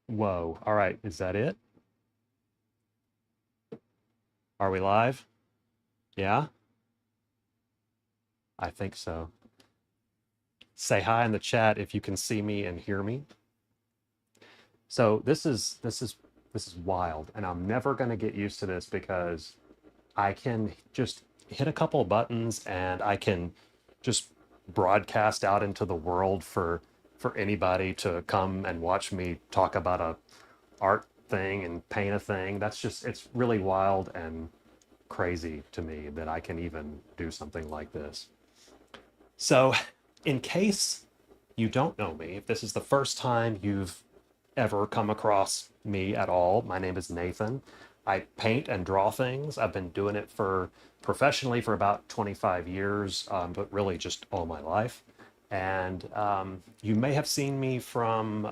Whoa. All right. Is that it? Are we live? Yeah, I think so. Say hi in the chat if you can see me and hear me. So this is wild, and I'm never going to get used to this because I can just hit a couple of buttons and I can just broadcast out into the world for anybody to come and watch me talk about a art thing and paint a thing. That's just it's really wild and crazy to me that I can even do something like this. So, in case you don't know me, if this is the first time you've ever come across me at all, my name is Nathan. I paint and draw things. I've been doing it for professionally for about 25 years, but really just all my life. And you may have seen me from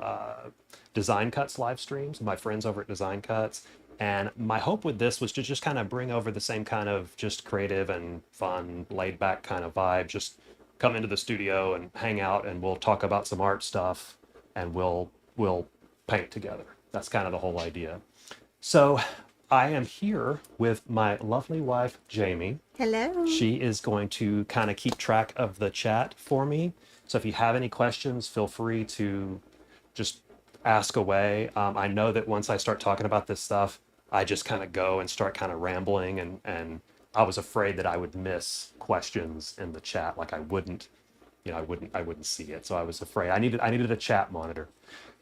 Design Cuts live streams, my friends over at Design Cuts. And my hope with this was to just kind of bring over the same kind of just creative and fun, laid back kind of vibe. Just come into the studio and hang out, and we'll talk about some art stuff, and we'll paint together. That's kind of the whole idea. So I am here with my lovely wife, Jamie. Hello. She is going to kind of keep track of the chat for me. So if you have any questions, feel free to just ask away. I know that once I start talking about this stuff, I just kind of go and start kind of rambling, and I was afraid that I would miss questions in the chat, like I wouldn't, I wouldn't see it. So I was afraid. I needed a chat monitor.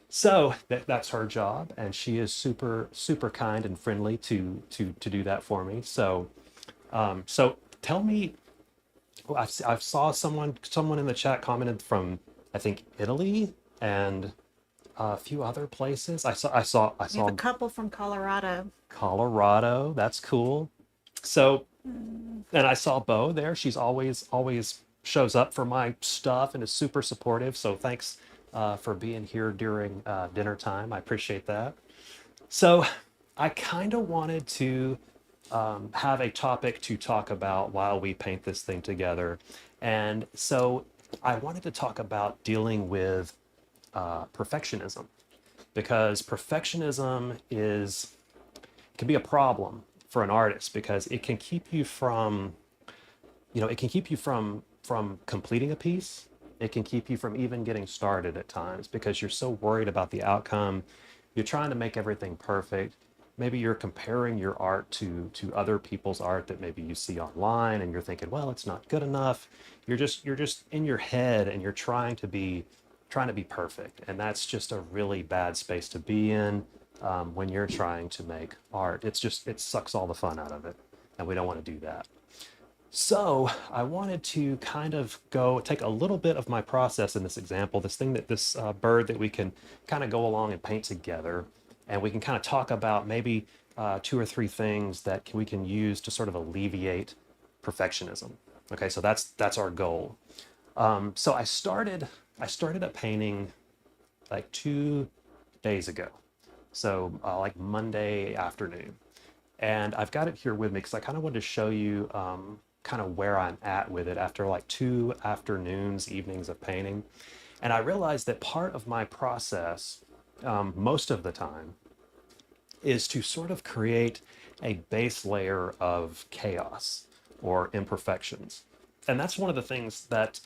So that's her job, and she is super super kind and friendly to do that for me. So tell me, well, I've saw someone in the chat commented from, I think, Italy and a few other places. I We have a saw couple from Colorado. Colorado. That's cool. So, Mm. and I saw Bo there. She's always shows up for my stuff and is super supportive. So thanks for being here during dinner time. I appreciate that. So I kind of wanted to have a topic to talk about while we paint this thing together. And so I wanted to talk about dealing with perfectionism, because perfectionism is can be a problem for an artist because it can keep you from, it can keep you from completing a piece. It can keep you from even getting started at times because you're so worried about the outcome. You're trying to make everything perfect. Maybe you're comparing your art to other people's art that maybe you see online, and you're thinking, well, it's not good enough. You're just in your head, and you're trying to be perfect, and that's just a really bad space to be in when you're trying to make art. It sucks all the fun out of it, and we don't want to do that. So I wanted to kind of go take a little bit of my process in this example, this bird that we can kind of go along and paint together, and we can kind of talk about maybe two or three things that we can use to sort of alleviate perfectionism. Okay, so that's our goal. So I started a painting like 2 days ago, so like Monday afternoon, and I've got it here with me because I kind of wanted to show you kind of where I'm at with it after like 2 afternoons, evenings of painting. And I realized that part of my process, most of the time, is to sort of create a base layer of chaos or imperfections. And that's one of the things that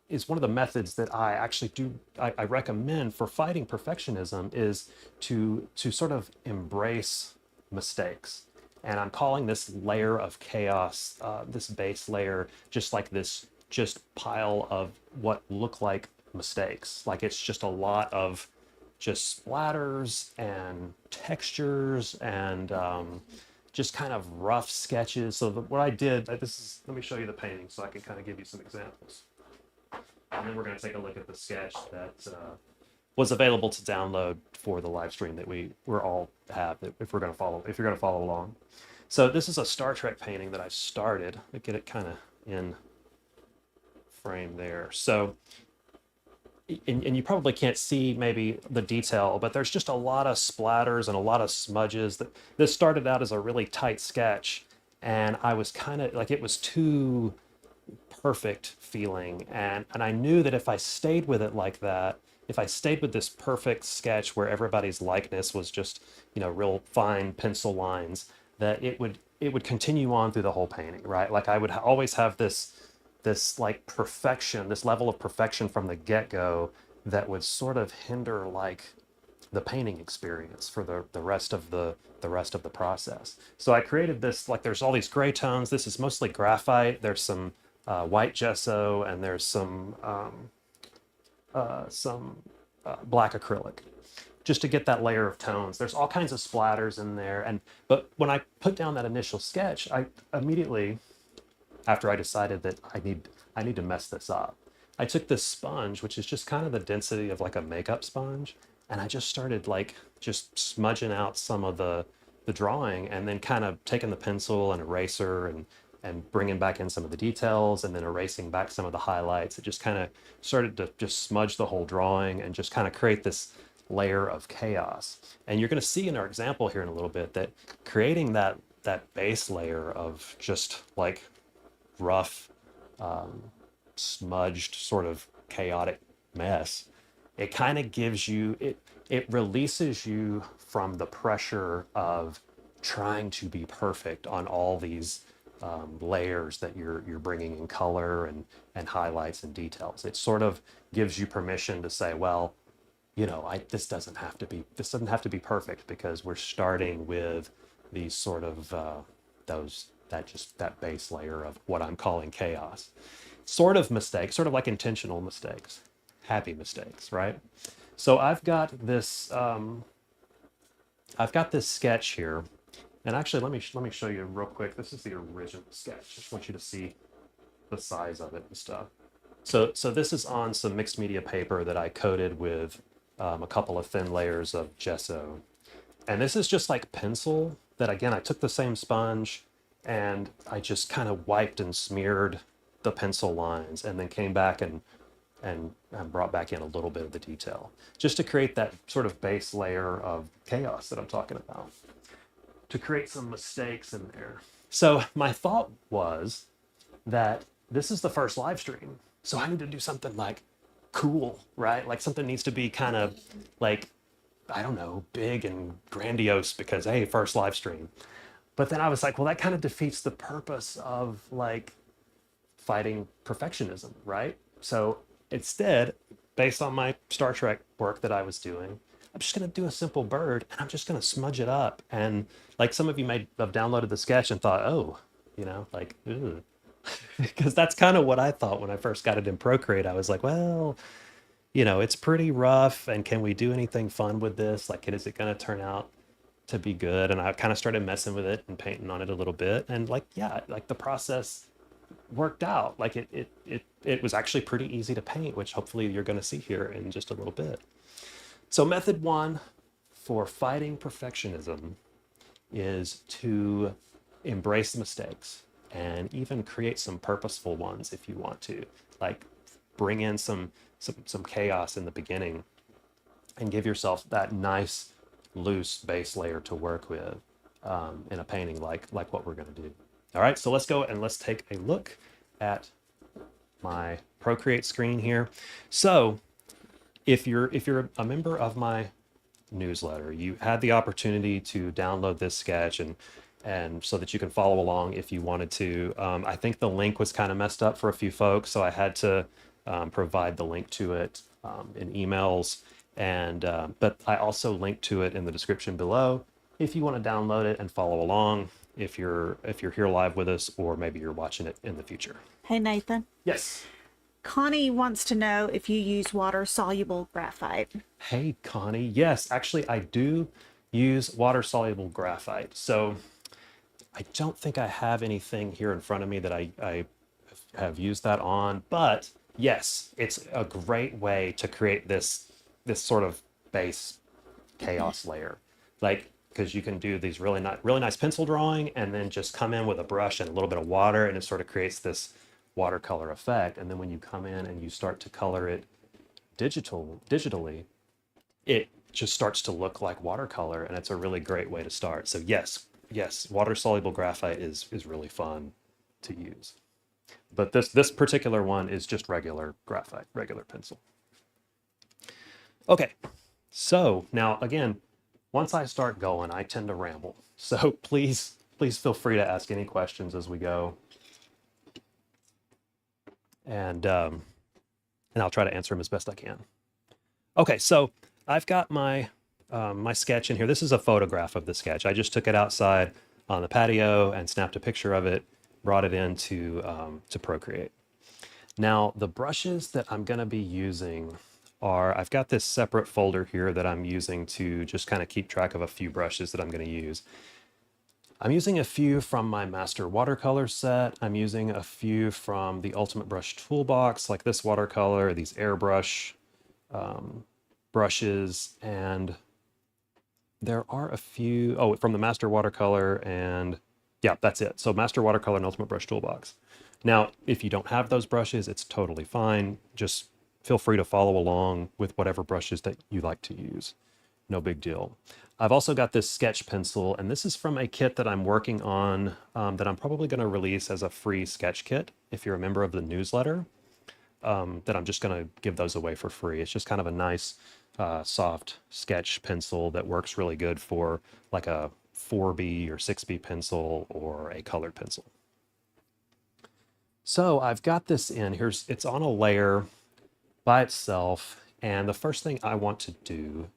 is one of the methods that I actually do. I recommend for fighting perfectionism is to sort of embrace mistakes. And I'm calling this layer of chaos, this base layer, just like this just pile of what look like mistakes. Like it's just a lot of just splatters and textures and just kind of rough sketches. So what I did, let me show you the painting so I can kind of give you some examples. And then we're going to take a look at the sketch that was available to download for the live stream that we're all have, that if you're going to follow along. So this is a Star Trek painting that I started. Let me get it kind of in frame there. So, and you probably can't see maybe the detail, but there's just a lot of splatters and a lot of smudges. This started out as a really tight sketch, and I was kind of like, it was too perfect feeling, and I knew that if I stayed with it like that, if I stayed with this perfect sketch where everybody's likeness was just, real fine pencil lines, that it would continue on through the whole painting, right? Like I would always have this like perfection, this level of perfection from the get-go that would sort of hinder like the painting experience for the rest of the rest of the process. So I created this, like there's all these gray tones. This is mostly graphite. There's some white gesso, and there's some black acrylic, just to get that layer of tones. There's all kinds of splatters in there. But when I put down that initial sketch, I immediately, after I decided that I need to mess this up, I took this sponge, which is just kind of the density of like a makeup sponge, and I just started like just smudging out some of the drawing, and then kind of taking the pencil and eraser and bringing back in some of the details, and then erasing back some of the highlights. It just kind of started to just smudge the whole drawing and just kind of create this layer of chaos. And you're going to see in our example here in a little bit that creating that base layer of just like rough, smudged, sort of chaotic mess, it kind of gives you it releases you from the pressure of trying to be perfect on all these layers that you're bringing in color and highlights and details. It sort of gives you permission to say, well, this doesn't have to be perfect, because we're starting with these sort of that base layer of what I'm calling chaos. Sort of mistakes, sort of like intentional mistakes, happy mistakes, right? So I've got this sketch here, and actually let me show you real quick. This is the original sketch. Just want you to see the size of it and stuff. So this is on some mixed media paper that I coated with a couple of thin layers of gesso. And this is just like pencil that, again, I took the same sponge and I just kind of wiped and smeared the pencil lines, and then came back and brought back in a little bit of the detail, just to create that sort of base layer of chaos that I'm talking about, to create some mistakes in there. So my thought was that this is the first live stream, so I need to do something like cool, right? Like something needs to be kind of like, I don't know, big and grandiose, because hey, first live stream. But then I was like, well, that kind of defeats the purpose of like fighting perfectionism, right? So instead, based on my Star Trek work that I was doing, I'm just going to do a simple bird, and I'm just going to smudge it up. And like some of you may have downloaded the sketch and thought, oh, like, because that's kind of what I thought when I first got it in Procreate. I was like, well, it's pretty rough, and can we do anything fun with this? Like, is it going to turn out to be good? And I kind of started messing with it and painting on it a little bit. And like, yeah, like the process worked out. Like it was actually pretty easy to paint, which hopefully you're going to see here in just a little bit. So method one for fighting perfectionism is to embrace mistakes, and even create some purposeful ones if you want to. Like bring in some chaos in the beginning, and give yourself that nice loose base layer to work with in a painting like what we're going to do. All right, so let's go and let's take a look at my Procreate screen here. So if you're a member of my newsletter, you had the opportunity to download this sketch, and so that you can follow along if you wanted to. I think the link was kind of messed up for a few folks, so I had to provide the link to it in emails, and but I also linked to it in the description below if you want to download it and follow along, if you're here live with us, or maybe you're watching it in the future. Hey, Nathan. Yes. Connie wants to know if you use water-soluble graphite. Hey, Connie. Yes, actually, I do use water-soluble graphite. So I don't think I have anything here in front of me that I have used that on, but yes, it's a great way to create this sort of base chaos layer. Like, because you can do these really nice pencil drawing, and then just come in with a brush and a little bit of water, and it sort of creates this watercolor effect. And then when you come in and you start to color it digitally, it just starts to look like watercolor, and it's a really great way to start. So yes, water soluble graphite is really fun to use. But this particular one is just regular graphite, regular pencil. Okay, so now again, once I start going, I tend to ramble. So please feel free to ask any questions as we go, and I'll try to answer them as best I can. Okay, so I've got my sketch in here. This is a photograph of the sketch. I just took it outside on the patio and snapped a picture of it, brought it into to Procreate. Now, the brushes that I'm going to be using are, I've got this separate folder here that I'm using to just kind of keep track of a few brushes that I'm going to use. I'm using a few from my master watercolor set. I'm using a few from the Ultimate Brush Toolbox, like this watercolor, these airbrush brushes, and there are a few, oh, from the Master Watercolor, and yeah, that's it. So Master Watercolor and Ultimate Brush Toolbox. Now, if you don't have those brushes, it's totally fine. Just feel free to follow along with whatever brushes that you like to use. No big deal. I've also got this sketch pencil, and this is from a kit that I'm working on that I'm probably going to release as a free sketch kit. If you're a member of the newsletter, that I'm just going to give those away for free. It's just kind of a nice soft sketch pencil that works really good for like a 4B or 6B pencil or a colored pencil. So I've got this in here. It's on a layer by itself. And the first thing I want to do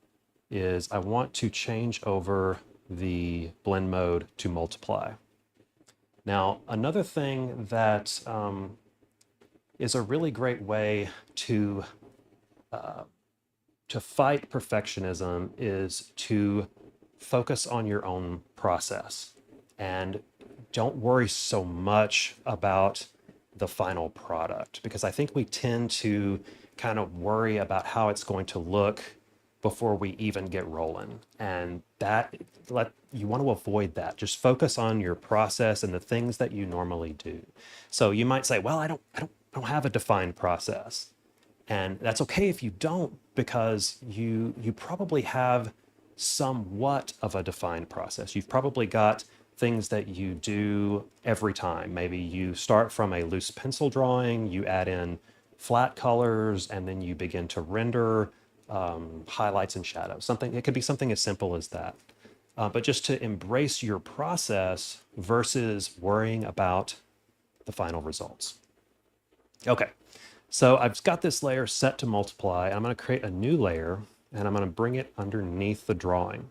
is I want to change over the blend mode to multiply. Now, another thing that is a really great way to fight perfectionism is to focus on your own process and don't worry so much about the final product, because I think we tend to kind of worry about how it's going to look before we even get rolling. And you want to avoid that. Just focus on your process and the things that you normally do. So you might say, well, I don't have a defined process. And that's okay if you don't, because you probably have somewhat of a defined process. You've probably got things that you do every time. Maybe you start from a loose pencil drawing, you add in flat colors, and then you begin to render highlights and shadows. It could be something as simple as that. But just to embrace your process versus worrying about the final results. Okay. So I've got this layer set to multiply. I'm going to create a new layer, and I'm going to bring it underneath the drawing.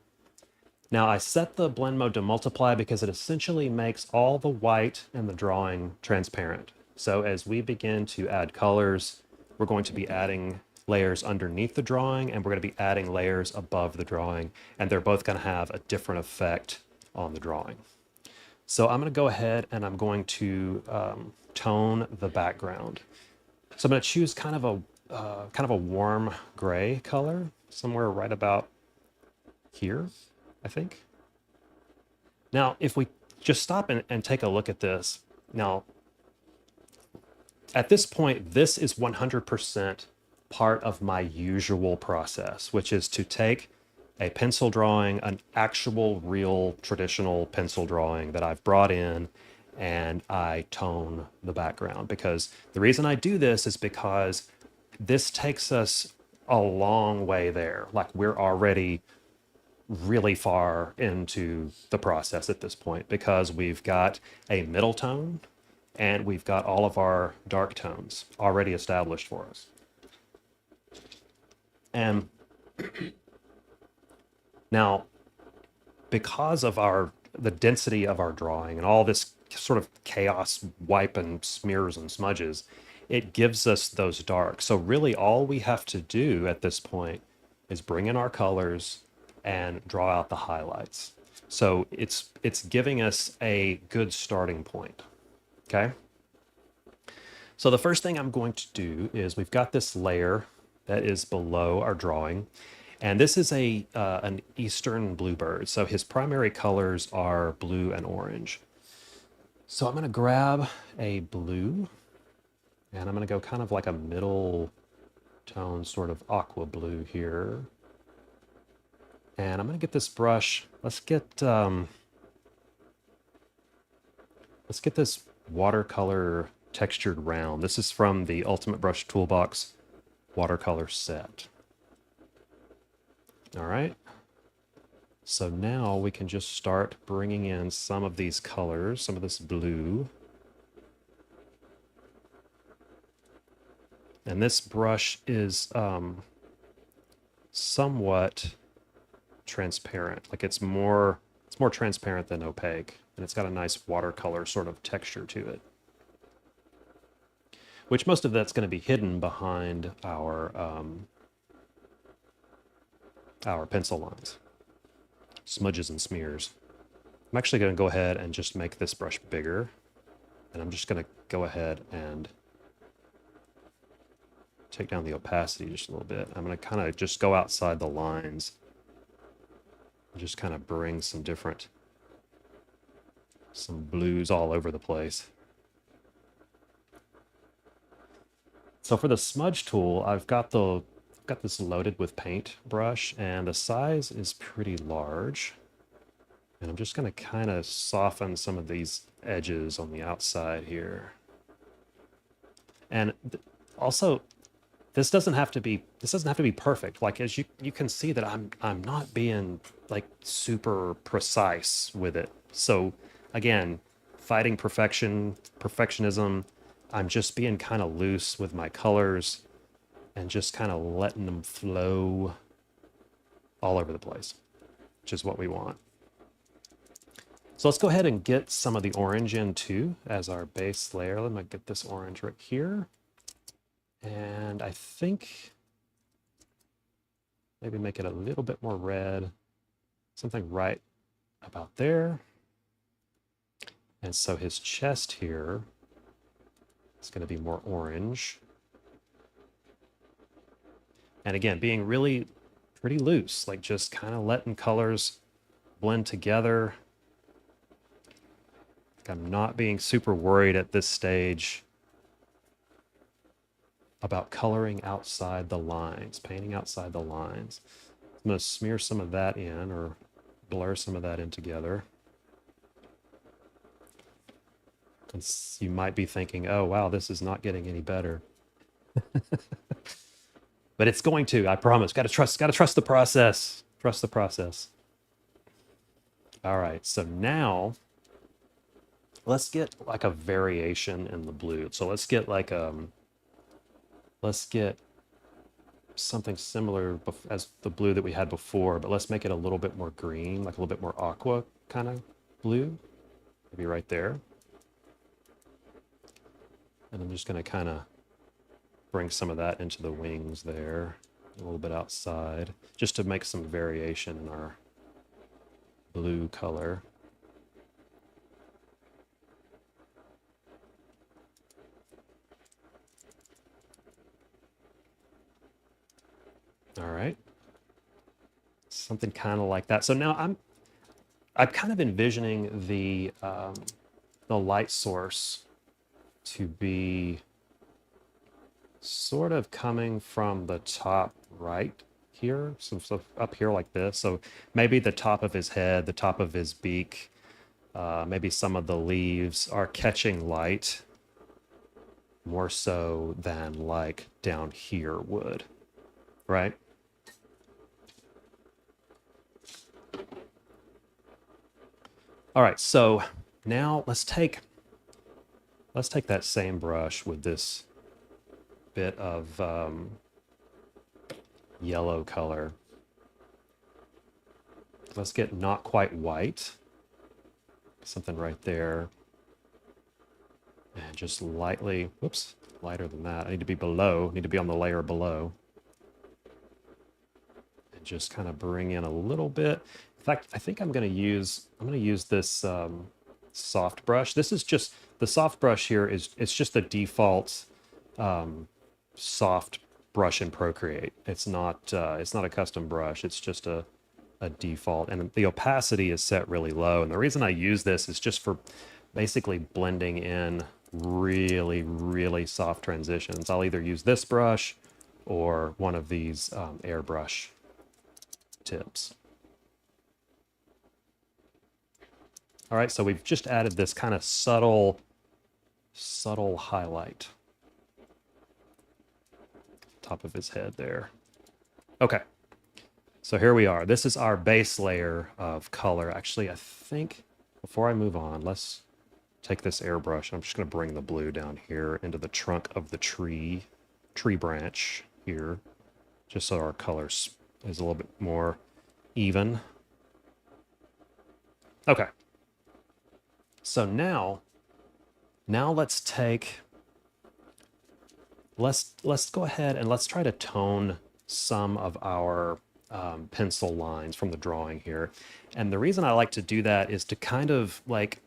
Now I set the blend mode to multiply because it essentially makes all the white in the drawing transparent. So as we begin to add colors, we're going to be adding layers underneath the drawing, and we're going to be adding layers above the drawing, and they're both going to have a different effect on the drawing. So I'm going to go ahead and I'm going to tone the background. So I'm going to choose kind of a warm gray color, somewhere right about here, I think. Now, if we just stop and take a look at this, now, at this point, this is 100% part of my usual process, which is to take a pencil drawing, an actual, real, traditional pencil drawing that I've brought in, and I tone the background. Because the reason I do this is because this takes us a long way there. Like, we're already really far into the process at this point, because we've got a middle tone and we've got all of our dark tones already established for us. And now, because of the density of our drawing and all this sort of chaos, wipe and smears and smudges, it gives us those darks. So really all we have to do at this point is bring in our colors and draw out the highlights. So it's giving us a good starting point. Okay. So the first thing I'm going to do is, we've got this layer that is below our drawing, and this is an eastern bluebird. So his primary colors are blue and orange. So I'm going to grab a blue, and I'm going to go kind of like a middle tone, sort of aqua blue here. And I'm going to get this brush. Let's get this watercolor textured round. This is from the Ultimate Brush Toolbox watercolor set. All right. So now we can just start bringing in some of these colors, some of this blue. And this brush is somewhat transparent. Like it's more transparent than opaque. And it's got a nice watercolor sort of texture to it. Which most of that's going to be hidden behind our pencil lines. Smudges and smears. I'm actually going to go ahead and just make this brush bigger. And I'm just going to go ahead and take down the opacity just a little bit. I'm going to kind of just go outside the lines and just kind of bring some blues all over the place. So for the smudge tool, I've got this loaded with paint brush, and the size is pretty large. And I'm just going to kind of soften some of these edges on the outside here. And also, this doesn't have to be perfect. Like as you can see that I'm not being like super precise with it. So again, fighting perfectionism, I'm just being kind of loose with my colors and just kind of letting them flow all over the place, which is what we want. So let's go ahead and get some of the orange in too as our base layer. Let me get this orange right here. And I think maybe make it a little bit more red, something right about there. And so his chest here is going to be more orange. And again, being really pretty loose, like just kind of letting colors blend together. I'm not being super worried at this stage about coloring outside the lines, painting outside the lines. I'm going to smear some of that in or blur some of that in together. And you might be thinking, oh, wow, this is not getting any better. But it's going to, I promise. Got to trust the process. Trust the process. All right, so now let's get like a variation in the blue. So let's get like let's get something similar as the blue that we had before, but let's make it a little bit more green, like a little bit more aqua kind of blue. Maybe right there. And I'm just going to kind of bring some of that into the wings there, a little bit outside, just to make some variation in our blue color. All right. Something kind of like that. So now I'm kind of envisioning the light source to be sort of coming from the top right here, so up here like this. So maybe the top of his head, the top of his beak, maybe some of the leaves are catching light more so than like down here would, right? All right, so now let's take that same brush with this bit of yellow color. Let's get not quite white, something right there. And just lightly, whoops, lighter than that. I need to be below, need to be on the layer below. And just kind of bring in a little bit. In fact, I think I'm going to use this soft brush. This is just, the soft brush here it's just the default soft brush in Procreate. It's not a custom brush. It's just a default, and the opacity is set really low. And the reason I use this is just for basically blending in really, really soft transitions. I'll either use this brush or one of these airbrush tips. All right, so we've just added this kind of subtle highlight. Top of his head there. Okay. So here we are. This is our base layer of color. Actually, I think before I move on, let's take this airbrush. I'm just going to bring the blue down here into the trunk of the tree branch here, just so our colors is a little bit more even. Okay. So now let's go ahead and let's try to tone some of our pencil lines from the drawing here. And the reason I like to do that is to kind of like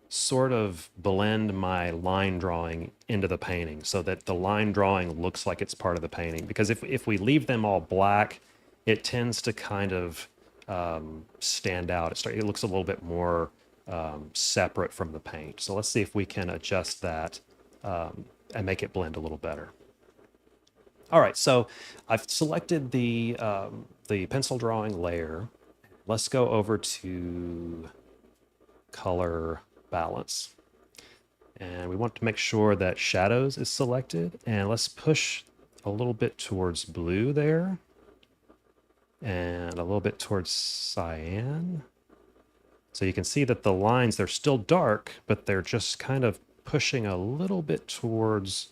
sort of blend my line drawing into the painting so that the line drawing looks like it's part of the painting. Because if we leave them all black, it tends to kind of stand out. It looks a little bit more separate from the paint. So let's see if we can adjust that and make it blend a little better. All right, so I've selected the pencil drawing layer. Let's go over to color balance. And we want to make sure that shadows is selected. And let's push a little bit towards blue there. And a little bit towards cyan. So you can see that the lines, they're still dark, but they're just kind of pushing a little bit towards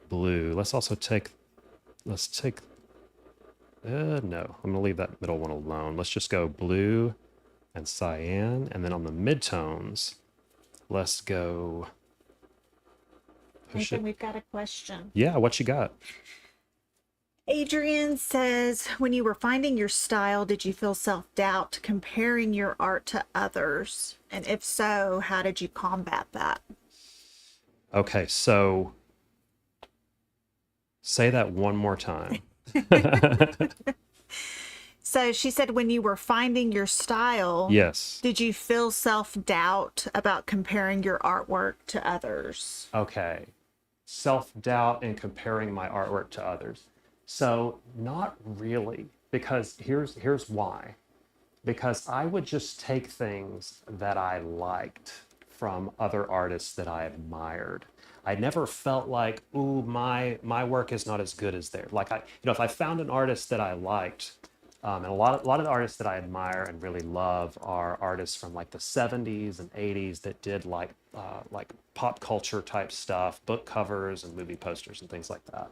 blue. Let's take, no, I'm gonna leave that middle one alone. Let's just go blue and cyan. And then on the midtones, let's go push Nathan, it. we've got a question. Yeah, what you got? Adrian says, when you were finding your style, did you feel self-doubt comparing your art to others? And if so, how did you combat that? Okay, so say that one more time. So she said, when you were finding your style, Yes. did you feel self-doubt about comparing your artwork to others? Okay. Self-doubt in comparing my artwork to others. So not really, because here's why. Because I would just take things that I liked from other artists that I admired. I never felt like, ooh, my work is not as good as theirs. Like if I found an artist that I liked, and a lot of the artists that I admire and really love are artists from like the 70s and 80s that did like pop culture type stuff, book covers and movie posters and things like that.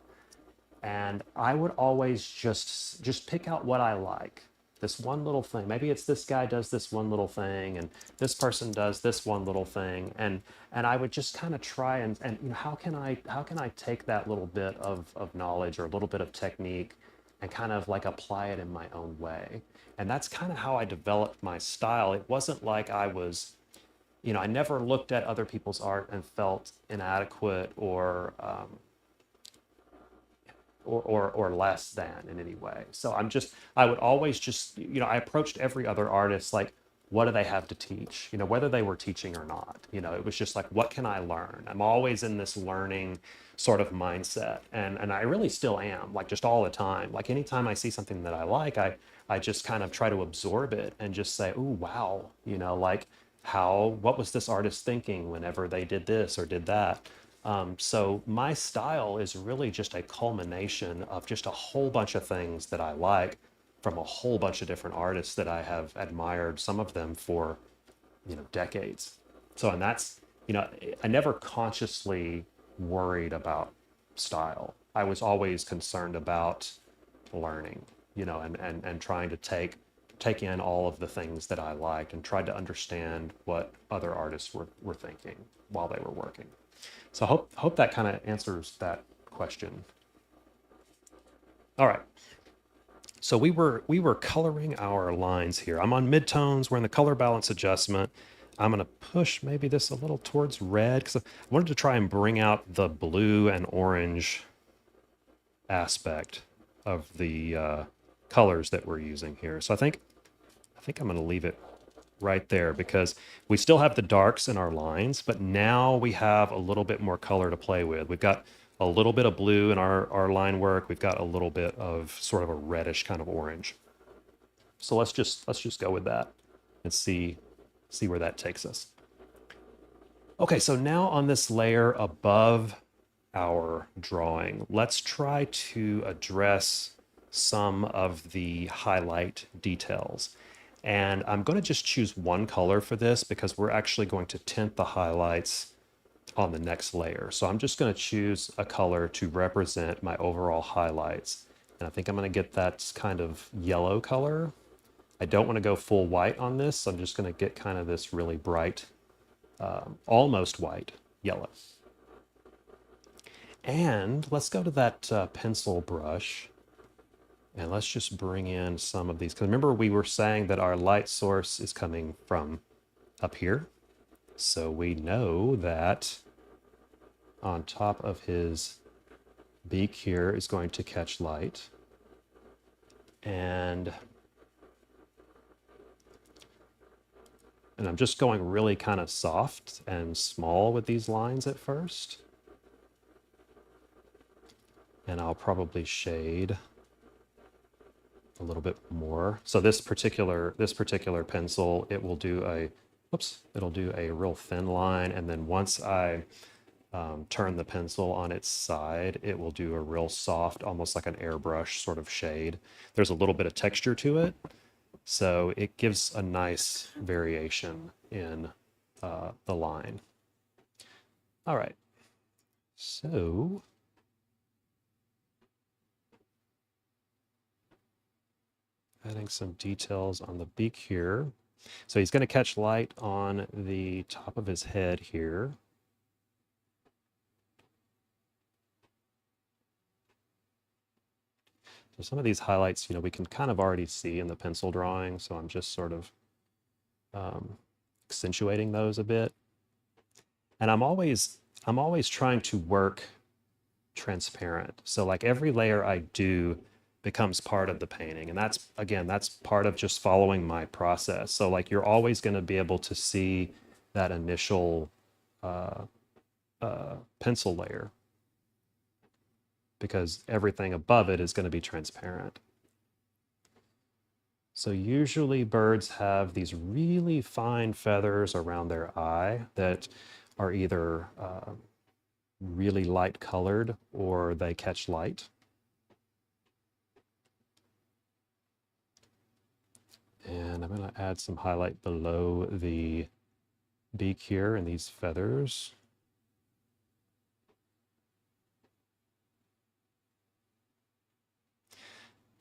And I would always just pick out what I like. This one little thing. Maybe it's this guy does this one little thing, and this person does this one little thing, and I would just kind of try and how can I take that little bit of knowledge or a little bit of technique and kind of like apply it in my own way. And that's kind of how I developed my style. It wasn't like I was, I never looked at other people's art and felt inadequate or less than in any way. So I would always just, I approached every other artist like, what do they have to teach? Whether they were teaching or not, it was just like, what can I learn? I'm always in this learning sort of mindset. And I really still am, like just all the time. Like anytime I see something that I like, I just kind of try to absorb it and just say, oh, wow, like what was this artist thinking whenever they did this or did that? So my style is really just a culmination of just a whole bunch of things that I like from a whole bunch of different artists that I have admired, some of them for, decades. So, and that's, I never consciously worried about style. I was always concerned about learning, and trying to take in all of the things that I liked and tried to understand what other artists were thinking while they were working. So hope that kind of answers that question. All right. So we were coloring our lines here. I'm on midtones. We're in the color balance adjustment. I'm going to push maybe this a little towards red because I wanted to try and bring out the blue and orange aspect of the colors that we're using here. So I think I'm going to leave it right there because we still have the darks in our lines, but now we have a little bit more color to play with. We've got a little bit of blue in our line work. We've got a little bit of sort of a reddish kind of orange. So let's just go with that and see where that takes us. Okay, so now on this layer above our drawing, let's try to address some of the highlight details. And I'm going to just choose one color for this because we're actually going to tint the highlights on the next layer. So I'm just going to choose a color to represent my overall highlights. And I think I'm going to get that kind of yellow color. I don't want to go full white on this. So I'm just going to get kind of this really bright, almost white yellow. And let's go to that pencil brush. And let's just bring in some of these. Because remember, we were saying that our light source is coming from up here. So we know that on top of his beak here is going to catch light. And I'm just going really kind of soft and small with these lines at first. And I'll probably shade a little bit more. So this particular pencil, it will do it'll do a real thin line, and then once I turn the pencil on its side, it will do a real soft, almost like an airbrush sort of shade. There's a little bit of texture to it, so it gives a nice variation in the line. All right, so adding some details on the beak here. So he's going to catch light on the top of his head here. So some of these highlights, we can kind of already see in the pencil drawing. So I'm just sort of accentuating those a bit. And I'm always trying to work transparent. So like every layer I do becomes part of the painting. And that's part of just following my process. So like you're always going to be able to see that initial pencil layer because everything above it is going to be transparent. So usually birds have these really fine feathers around their eye that are either really light colored or they catch light. And I'm going to add some highlight below the beak here and these feathers.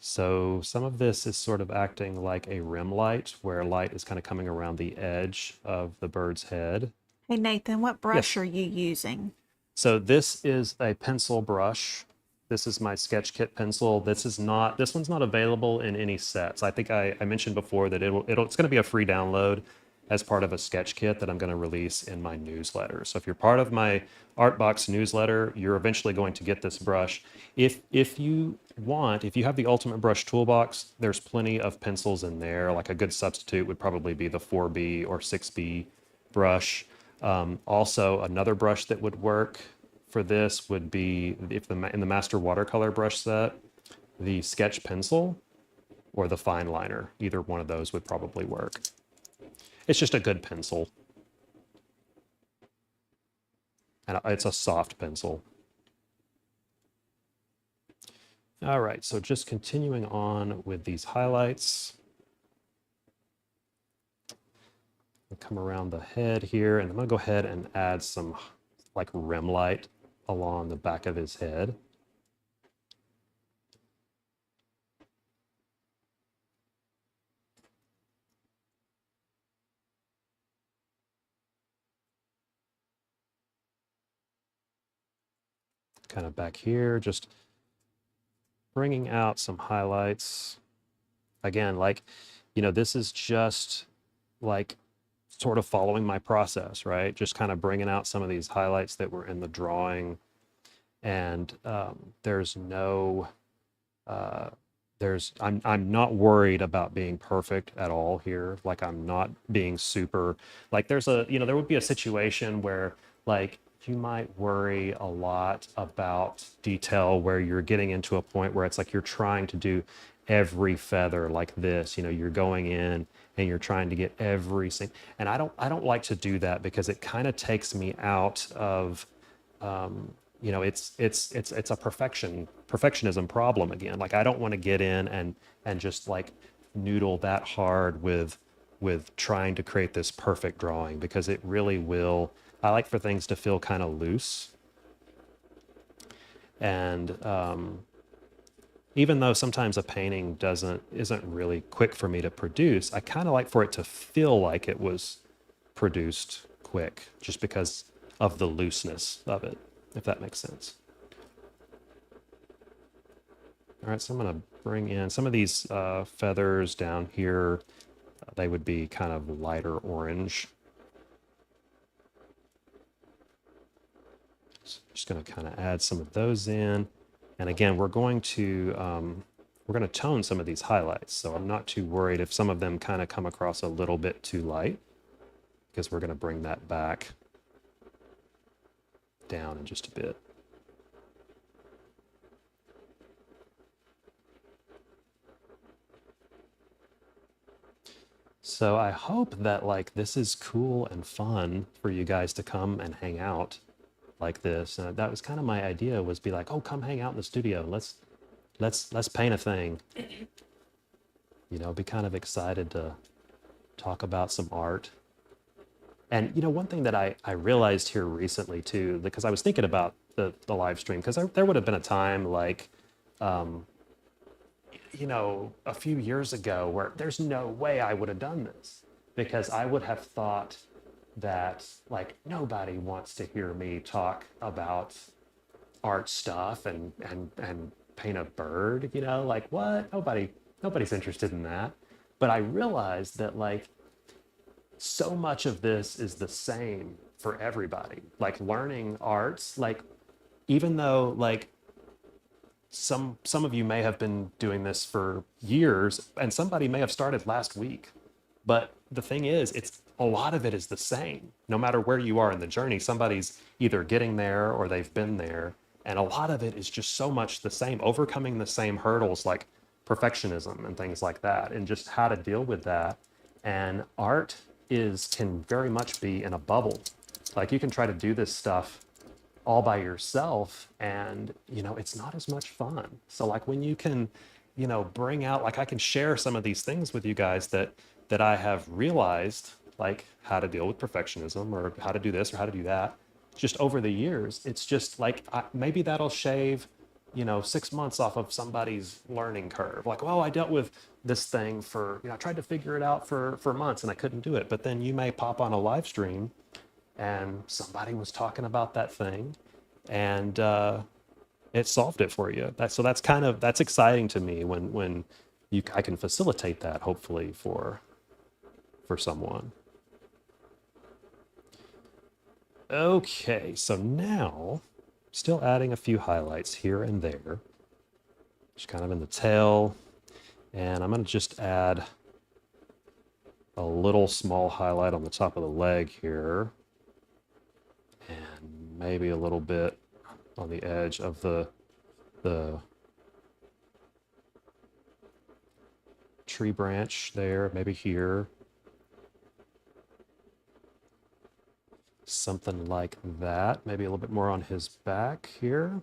So some of this is sort of acting like a rim light, where light is kind of coming around the edge of the bird's head. Hey, Nathan, what brush Yes. are you using? So this is a pencil brush. This is my sketch kit pencil. This one's not available in any sets. I think I mentioned before that it's going to be a free download as part of a sketch kit that I'm going to release in my newsletter. So if you're part of my ArtBox newsletter, you're eventually going to get this brush. If you have the Ultimate Brush Toolbox, there's plenty of pencils in there. Like a good substitute would probably be the 4B or 6B brush. Also, another brush that would work for this would be, in the Master Watercolor brush set, the Sketch Pencil or the Fine Liner. Either one of those would probably work. It's just a good pencil. And it's a soft pencil. All right, so just continuing on with these highlights. I'll come around the head here, and I'm going to go ahead and add some like rim light along the back of his head. Kind of back here, just bringing out some highlights. Again, this is just like sort of following my process, right? Just kind of bringing out some of these highlights that were in the drawing. And I'm not worried about being perfect at all here. Like I'm not being super, like there would be a situation where like you might worry a lot about detail where you're getting into a point where it's like you're trying to do every feather like this, you're going in and you're trying to get every single, and I don't like to do that because it kind of takes me out of you know, it's a perfectionism problem again. Like I don't want to get in and just like noodle that hard with trying to create this perfect drawing, because it really will. I like for things to feel kind of loose. And even though sometimes a painting isn't really quick for me to produce, I kind of like for it to feel like it was produced quick, just because of the looseness of it, if that makes sense. All right, so I'm going to bring in some of these feathers down here. They would be kind of lighter orange. So just going to kind of add some of those in. And again, we're going to tone some of these highlights. So I'm not too worried if some of them kind of come across a little bit too light, because we're going to bring that back down in just a bit. So I hope that like this is cool and fun for you guys to come and hang out like this. That was kind of my idea, was be like, oh, come hang out in the studio. Let's paint a thing. You know, be kind of excited to talk about some art. And you know, one thing that I realized here recently too, because I was thinking about the live stream, because there would have been a time like you know, a few years ago where there's no way I would have done this, because I would have thought that like nobody wants to hear me talk about art stuff and paint a bird, you know, like what? Nobody's interested in that. But I realized that like so much of this is the same for everybody. Like learning arts, like even though like some of you may have been doing this for years, and somebody may have started last week, but the thing is, it's a lot of it is the same no matter where you are in the journey. Somebody's either getting there or they've been there, and a lot of it is just so much the same, overcoming the same hurdles like perfectionism and things like that, and just how to deal with that. And art can very much be in a bubble. Like you can try to do this stuff all by yourself, and you know, it's not as much fun. So like when you can, you know, bring out, like I can share some of these things with you guys that I have realized, like how to deal with perfectionism or how to do this or how to do that just over the years. It's just like maybe that'll shave, you know, 6 months off of somebody's learning curve. Like, well, I dealt with this thing for, you know, I tried to figure it out for months and I couldn't do it. But then you may pop on a live stream and somebody was talking about that thing, and it solved it for you. That's exciting to me when I can facilitate that, hopefully for someone. Okay, so now still adding a few highlights here and there, just kind of in the tail, and I'm going to just add a little small highlight on the top of the leg here, and maybe a little bit on the edge of the tree branch there, maybe here. Something like that. Maybe a little bit more on his back here.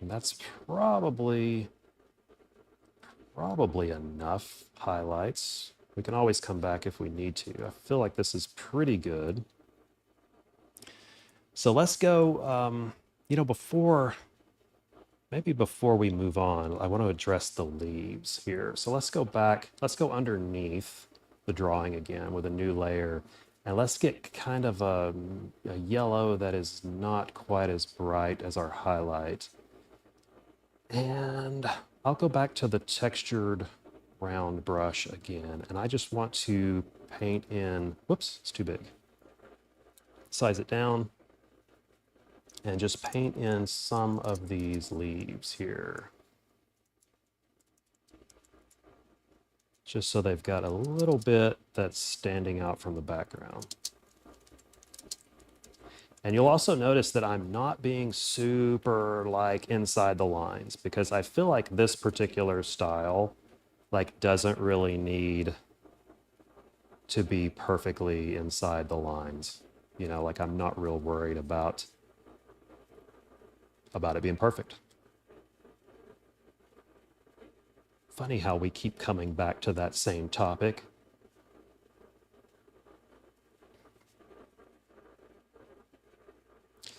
And that's probably enough highlights. We can always come back if we need to. I feel like this is pretty good. So let's go, you know, before we move on, I want to address the leaves here. So let's go back, let's go underneath the drawing again with a new layer, and let's get kind of a yellow that is not quite as bright as our highlight. And I'll go back to the textured round brush again, and I just want to paint in, whoops, it's too big. Size it down. And just paint in some of these leaves here. Just so they've got a little bit that's standing out from the background. And you'll also notice that I'm not being super like inside the lines, because I feel like this particular style like doesn't really need to be perfectly inside the lines. You know, like I'm not real worried about about it being perfect. Funny how we keep coming back to that same topic.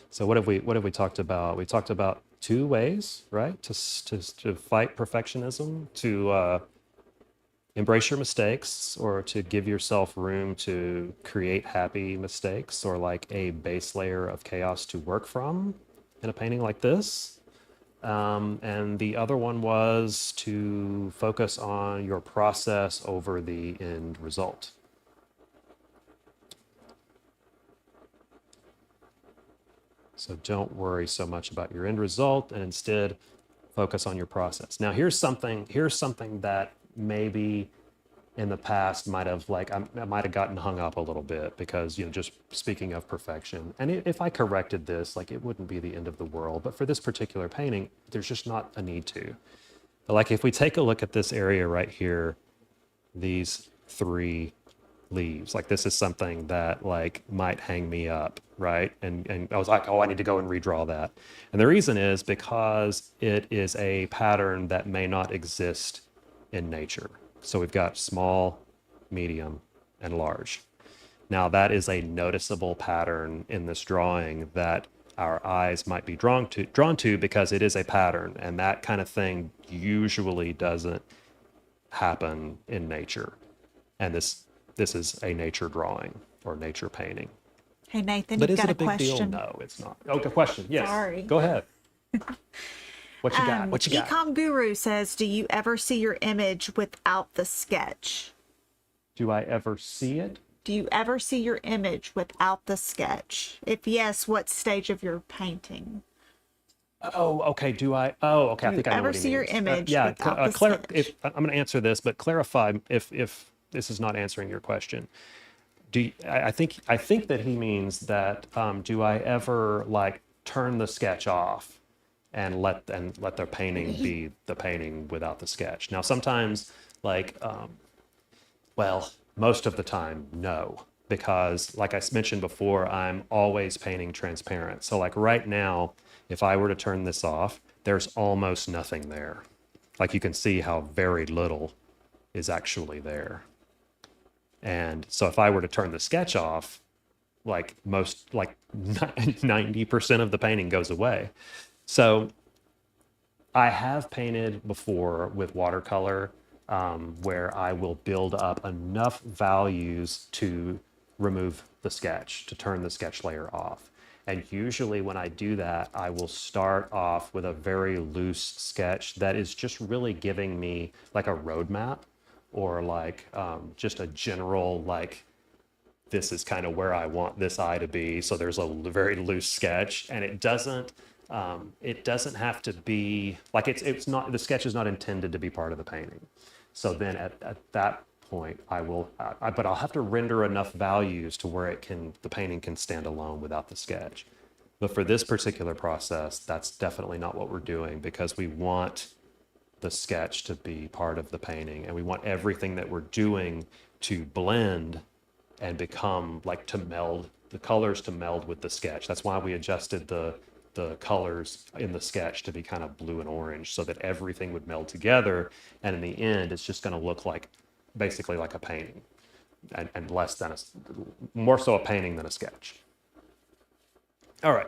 So what have we talked about? We talked about two ways, right? To fight perfectionism, to embrace your mistakes, or to give yourself room to create happy mistakes, or like a base layer of chaos to work from in a painting like this. And the other one was to focus on your process over the end result. So don't worry so much about your end result, and instead focus on your process. Now here's something that maybe in the past might have like I might have gotten hung up a little bit, because just speaking of perfection, and if I corrected this, like, it wouldn't be the end of the world, but for this particular painting there's just not a need to. But like, if we take a look at this area right here, these three leaves, like, this is something that like might hang me up, right? And I was like, oh, I need to go and redraw that. And the reason is because it is a pattern that may not exist in nature. So we've got small, medium, and large. Now that is a noticeable pattern in this drawing that our eyes might be drawn to because it is a pattern, and that kind of thing usually doesn't happen in nature. And this is a nature drawing or nature painting. Hey, Nathan, But you've is got it a big deal? question. No, it's not. Okay, question. Yes. Sorry. Go ahead. What you got? What you got? Ecom Guru says, do you ever see your image without the sketch? Do I ever see it? Do you ever see your image without the sketch? If yes, what stage of your painting? Oh, okay. Do I? Oh, okay. I think I know ever what he see your means. image Yeah. without the sketch? I'm going to answer this, but clarify if this is not answering your question. I think that he means that do I ever like turn the sketch off and let the painting be the painting without the sketch? Now sometimes, like, well, most of the time, no, because like I mentioned before, I'm always painting transparent. So like right now, if I were to turn this off, there's almost nothing there. Like, you can see how very little is actually there. And so if I were to turn the sketch off, like 90% of the painting goes away. So I have painted before with watercolor, where I will build up enough values to remove the sketch, to turn the sketch layer off. And usually when I do that, I will start off with a very loose sketch that is just really giving me like a roadmap, or like just a general, like, this is kind of where I want this eye to be. So there's a very loose sketch, and it doesn't have to be like, it's not, the sketch is not intended to be part of the painting. So then at that point, but I'll have to render enough values to where the painting can stand alone without the sketch. But for this particular process, that's definitely not what we're doing, because we want the sketch to be part of the painting, and we want everything that we're doing to blend and become like, to meld, the colors to meld with the sketch. That's why we adjusted the colors in the sketch to be kind of blue and orange, so that everything would meld together, and in the end it's just going to look like, basically like a painting, and less than more so a painting than a sketch. All right,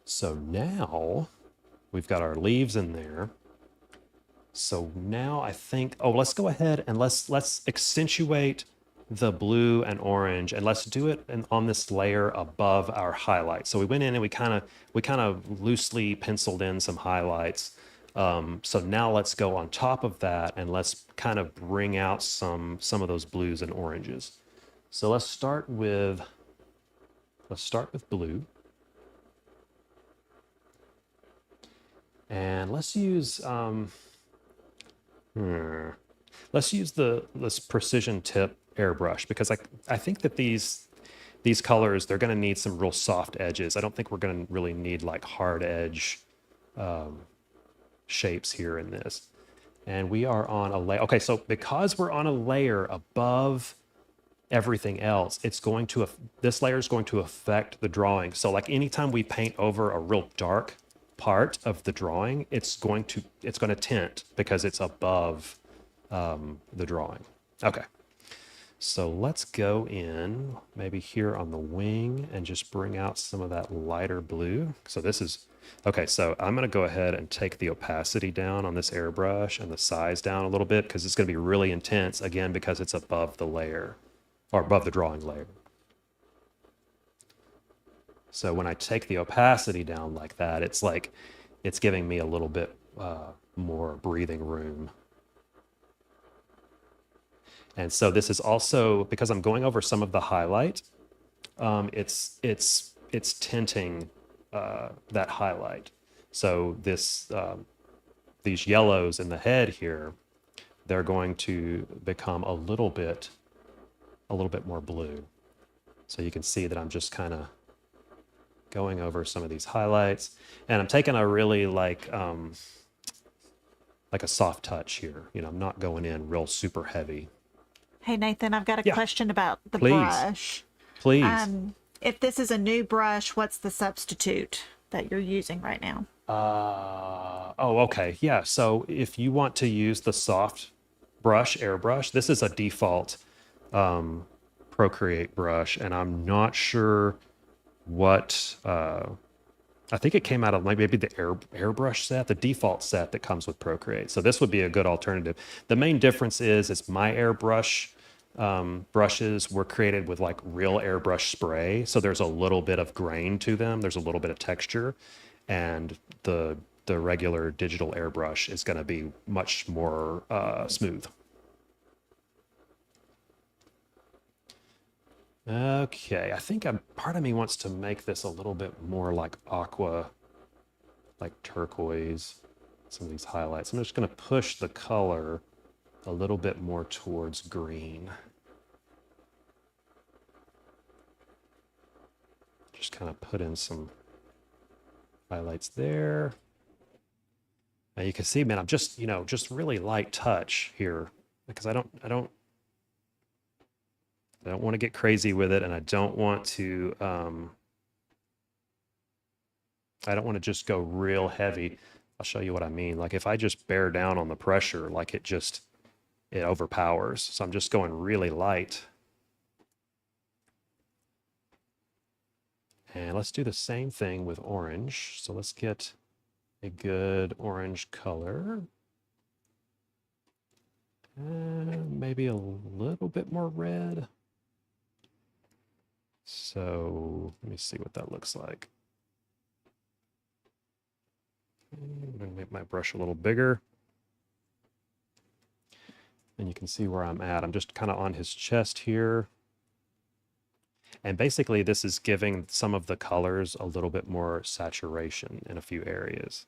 so now we've got our leaves in there. So now I think, let's go ahead and let's accentuate the blue and orange, and let's do it on this layer above our highlights. So we went in and we kind of loosely penciled in some highlights. So now let's go on top of that, and let's kind of bring out some of those blues and oranges. So let's start with blue. And let's use this precision tip airbrush, because I think that these colors, they're going to need some real soft edges. I don't think we're going to really need like hard edge shapes here in this. And we are on a layer. Okay, so because we're on a layer above everything else, this layer is going to affect the drawing. So like anytime we paint over a real dark part of the drawing, it's going to tint because it's above the drawing. Okay. So let's go in maybe here on the wing and just bring out some of that lighter blue. So this is, okay, so I'm gonna go ahead and take the opacity down on this airbrush and the size down a little bit because it's gonna be really intense, again, because it's above the layer or above the drawing layer. So when I take the opacity down like that, it's like, it's giving me a little bit more breathing room. And so this is also, because I'm going over some of the highlight, it's tinting that highlight. So this, these yellows in the head here, they're going to become a little bit more blue. So you can see that I'm just kind of going over some of these highlights, and I'm taking a really like a soft touch here. You know, I'm not going in real super heavy. Hey, Nathan, I've got a Yeah. question about the Please. brush. Please. If this is a new brush, what's the substitute that you're using right now? Oh, okay. Yeah. So if you want to use the soft brush, airbrush, this is a default Procreate brush, and I'm not sure what, I think it came out of like maybe the airbrush set, the default set that comes with Procreate. So this would be a good alternative. The main difference is my airbrush brushes were created with like real airbrush spray. So there's a little bit of grain to them. There's a little bit of texture, and the regular digital airbrush is going to be much more smooth. Okay, I think part of me wants to make this a little bit more like aqua, like turquoise, some of these highlights. I'm just going to push the color a little bit more towards green. Just kind of put in some highlights there. Now you can see, man, I'm just, just really light touch here because I don't want to get crazy with it, and I don't want to just go real heavy. I'll show you what I mean. Like if I just bear down on the pressure, like it overpowers. So I'm just going really light. And let's do the same thing with orange. So let's get a good orange color. And maybe a little bit more red. So let me see what that looks like. I'm going to make my brush a little bigger. And you can see where I'm at. I'm just kind of on his chest here. And basically this is giving some of the colors a little bit more saturation in a few areas.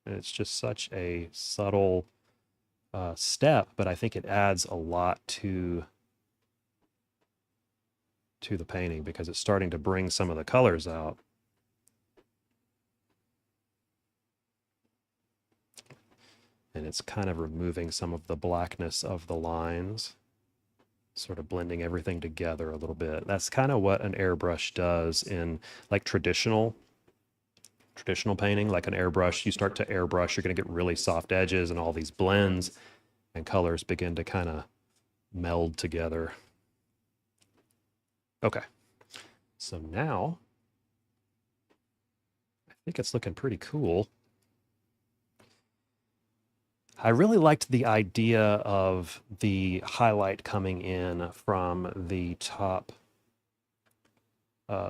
And it's just such a subtle step, but I think it adds a lot to the painting because it's starting to bring some of the colors out. And it's kind of removing some of the blackness of the lines, sort of blending everything together a little bit. That's kind of what an airbrush does in like traditional painting. Like an airbrush, you start to airbrush, you're going to get really soft edges and all these blends, and colors begin to kind of meld together. Okay, so now I think it's looking pretty cool. I really liked the idea of the highlight coming in from the top,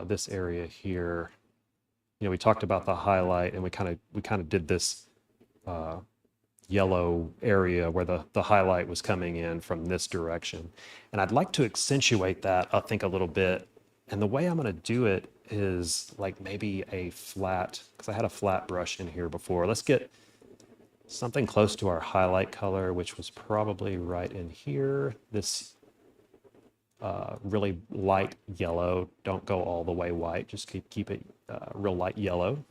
this area here. We talked about the highlight, and we kind of did this yellow area where the highlight was coming in from this direction. And I'd like to accentuate that, I think, a little bit. And the way I'm going to do it is like maybe a flat, because I had a flat brush in here before. Let's get something close to our highlight color, which was probably right in here. This really light yellow. Don't go all the way white. Just keep it real light yellow.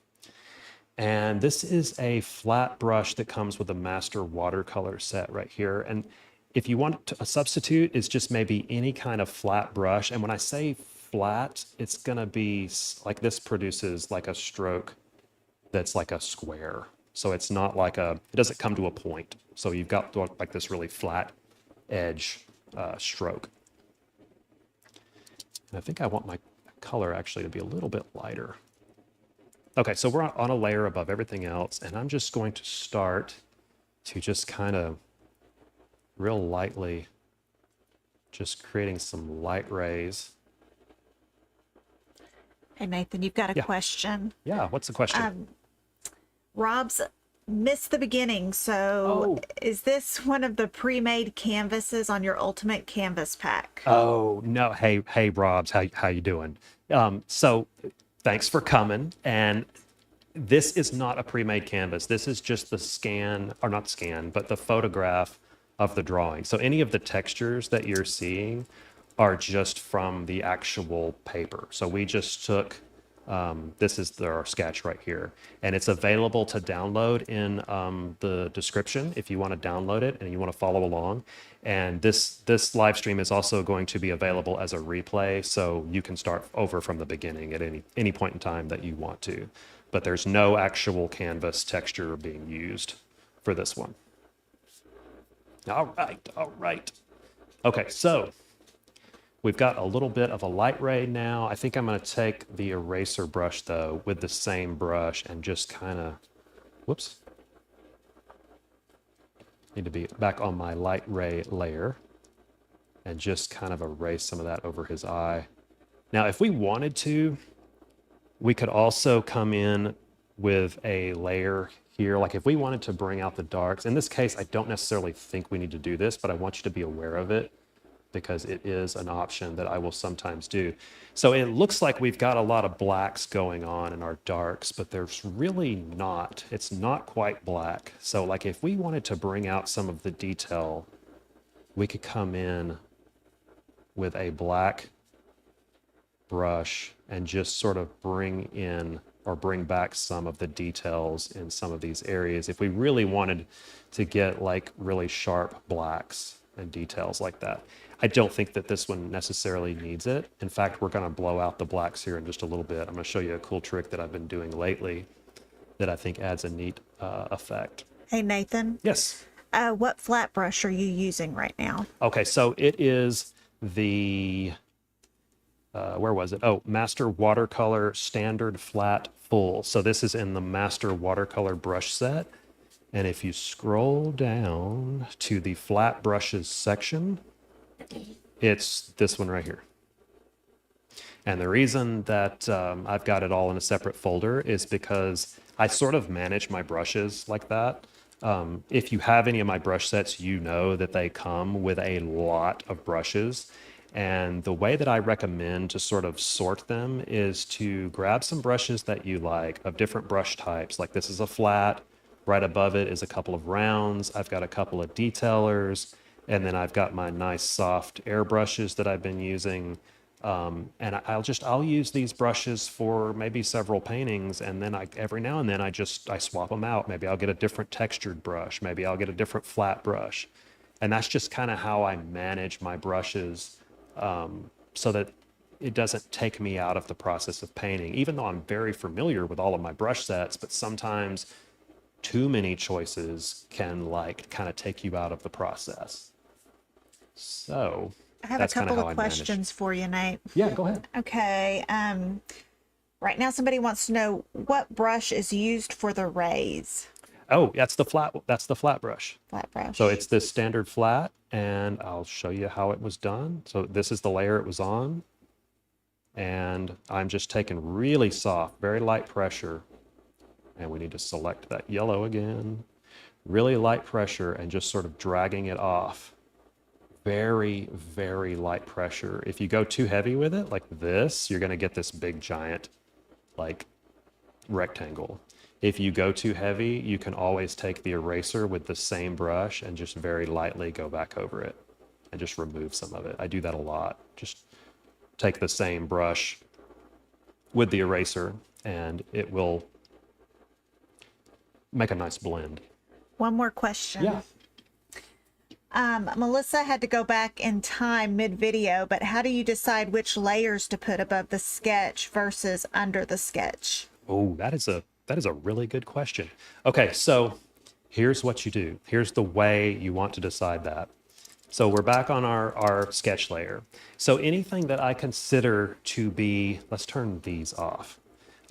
And this is a flat brush that comes with a master watercolor set right here. And if you want a substitute, it's just maybe any kind of flat brush. And when I say flat, it's gonna be like this produces like a stroke that's like a square. So it's not like it doesn't come to a point. So you've got like this really flat edge stroke. And I think I want my color actually to be a little bit lighter. Okay, so we're on a layer above everything else, and I'm just going to start to just kind of real lightly just creating some light rays. Hey, Nathan, you've got a Yeah. question. Yeah, what's the question? Rob's missed the beginning. So Oh. is this one of the pre-made canvases on your Ultimate Canvas pack? Oh no! Hey, Robs, how you doing? So, thanks for coming. And this is not a pre-made canvas. This is just the scan, or not scan, but the photograph of the drawing. So any of the textures that you're seeing are just from the actual paper. So we just took. This is our sketch right here, and it's available to download in the description if you want to download it and you want to follow along. And this live stream is also going to be available as a replay, so you can start over from the beginning at any point in time that you want to. But there's no actual canvas texture being used for this one. All right. Okay, so we've got a little bit of a light ray now. I think I'm going to take the eraser brush, though, with the same brush and just kind of, whoops. Need to be back on my light ray layer and just kind of erase some of that over his eye. Now, if we wanted to, we could also come in with a layer here. Like if we wanted to bring out the darks, in this case, I don't necessarily think we need to do this, but I want you to be aware of it, because it is an option that I will sometimes do. So it looks like we've got a lot of blacks going on in our darks, but there's really not. It's not quite black. So like if we wanted to bring out some of the detail, we could come in with a black brush and just sort of bring in or bring back some of the details in some of these areas if we really wanted to get like really sharp blacks and details like that. I don't think that this one necessarily needs it. In fact, we're going to blow out the blacks here in just a little bit. I'm going to show you a cool trick that I've been doing lately that I think adds a neat effect. Hey, Nathan. Yes. What flat brush are you using right now? Okay, so it is the, where was it? Oh, Master Watercolor Standard Flat Full. So this is in the Master Watercolor brush set. And if you scroll down to the flat brushes section, it's this one right here. And the reason that I've got it all in a separate folder is because I sort of manage my brushes like that. If you have any of my brush sets, you know that they come with a lot of brushes. And the way that I recommend to sort of sort them is to grab some brushes that you like of different brush types. Like this is a flat, right above it is a couple of rounds. I've got a couple of detailers, and then I've got my nice soft air brushes that I've been using. And I'll use these brushes for maybe several paintings, and then every now and then I swap them out. Maybe I'll get a different textured brush. Maybe I'll get a different flat brush. And that's just kind of how I manage my brushes, so that it doesn't take me out of the process of painting, even though I'm very familiar with all of my brush sets, but sometimes too many choices can like kind of take you out of the process. So I have that's a couple how of I manage. questions for you, Nate. Yeah, go ahead. Okay. Right now somebody wants to know what brush is used for the rays. Oh, that's the flat brush. Flat brush. So it's this standard flat, and I'll show you how it was done. So this is the layer it was on. And I'm just taking really soft, very light pressure. And we need to select that yellow again. Really light pressure and just sort of dragging it off. Very, very light pressure. If you go too heavy with it, like this, you're going to get this big giant, like, rectangle. If you go too heavy, you can always take the eraser with the same brush and just very lightly go back over it and just remove some of it. I do that a lot. Just take the same brush with the eraser and it will make a nice blend. One more question. Yeah. Melissa had to go back in time mid-video, but how do you decide which layers to put above the sketch versus under the sketch? Oh, that is a really good question. Okay, so here's what you do. Here's the way you want to decide that. So we're back on our sketch layer. So anything that I consider to be, let's turn these off.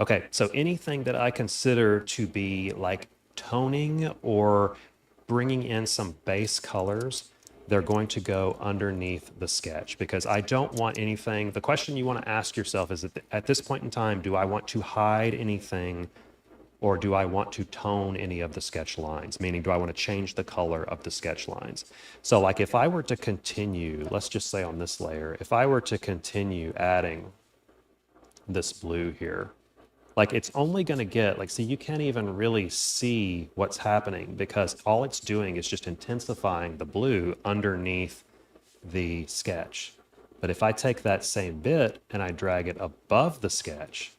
Okay, so anything that I consider to be like toning or bringing in some base colors, they're going to go underneath the sketch because I don't want anything. The question you want to ask yourself is at this point in time, do I want to hide anything or do I want to tone any of the sketch lines? Meaning, do I want to change the color of the sketch lines? So like if I were to continue, let's just say on this layer, if I were to continue adding this blue here, like it's only going to get like, see, you can't even really see what's happening because all it's doing is just intensifying the blue underneath the sketch. But if I take that same bit and I drag it above the sketch,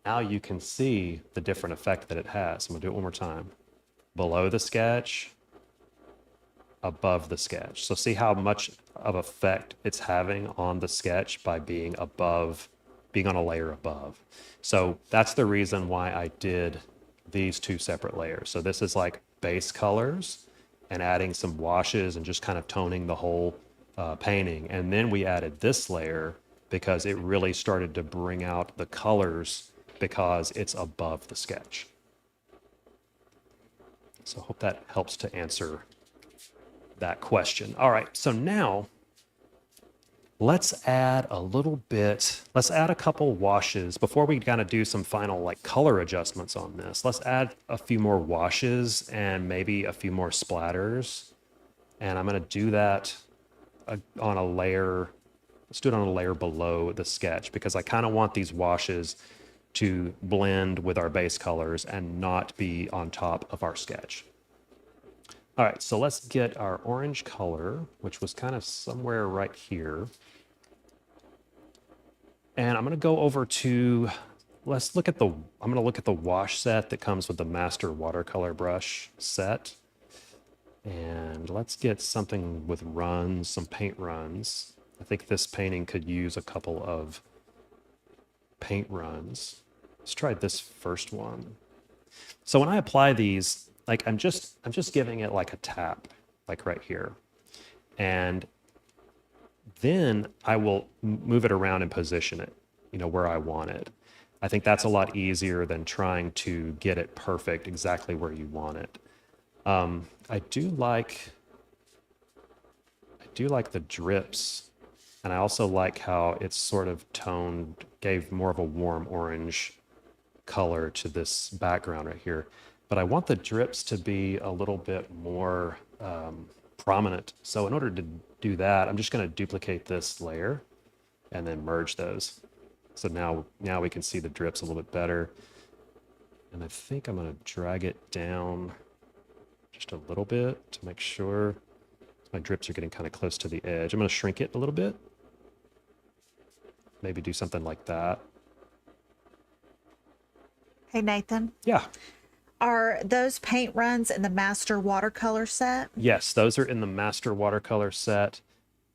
now you can see the different effect that it has. I'm gonna do it one more time. Below the sketch, above the sketch. So see how much of effect it's having on the sketch by being above, being on a layer above. So that's the reason why I did these two separate layers. So this is like base colors and adding some washes and just kind of toning the whole painting. And then we added this layer because it really started to bring out the colors because it's above the sketch. So I hope that helps to answer that question. All right, so now let's add a little bit, let's add a couple washes before we kind of do some final like color adjustments on this. Let's add a few more washes and maybe a few more splatters. And I'm gonna do that on a layer, let's do it on a layer below the sketch because I kind of want these washes to blend with our base colors and not be on top of our sketch. All right, so let's get our orange color, which was kind of somewhere right here. And I'm gonna go over to, let's look at I'm gonna look at the wash set that comes with the master watercolor brush set. And let's get something with runs, some paint runs. I think this painting could use a couple of paint runs. Let's try this first one. So when I apply these, like I'm just giving it like a tap, like right here. And then I will move it around and position it, where I want it. I think that's a lot easier than trying to get it perfect exactly where you want it. I do like the drips. And I also like how it's sort of toned, gave more of a warm orange color to this background right here. But I want the drips to be a little bit more prominent. So in order to do that, I'm just going to duplicate this layer and then merge those. So now we can see the drips a little bit better. And I think I'm going to drag it down just a little bit to make sure my drips are getting kind of close to the edge. I'm going to shrink it a little bit. Maybe do something like that. Hey, Nathan. Yeah. Are those paint runs in the master watercolor set? Yes, those are in the master watercolor set.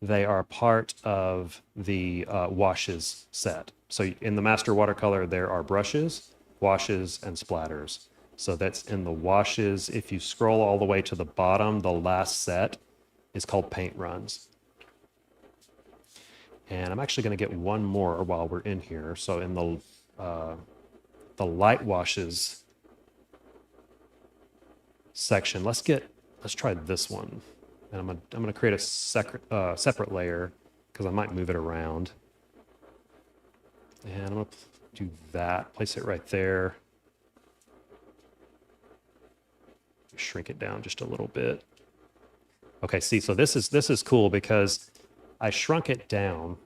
They are part of the washes set. So in the master watercolor, there are brushes, washes, and splatters. So that's in the washes. If you scroll all the way to the bottom, the last set is called paint runs. And I'm actually going to get one more while we're in here. So in the light washes section, let's try this one. And I'm gonna create a separate layer because I might move it around. And I'm gonna do that. Place it right there. Shrink it down just a little bit. Okay, see, so this is cool because I shrunk it down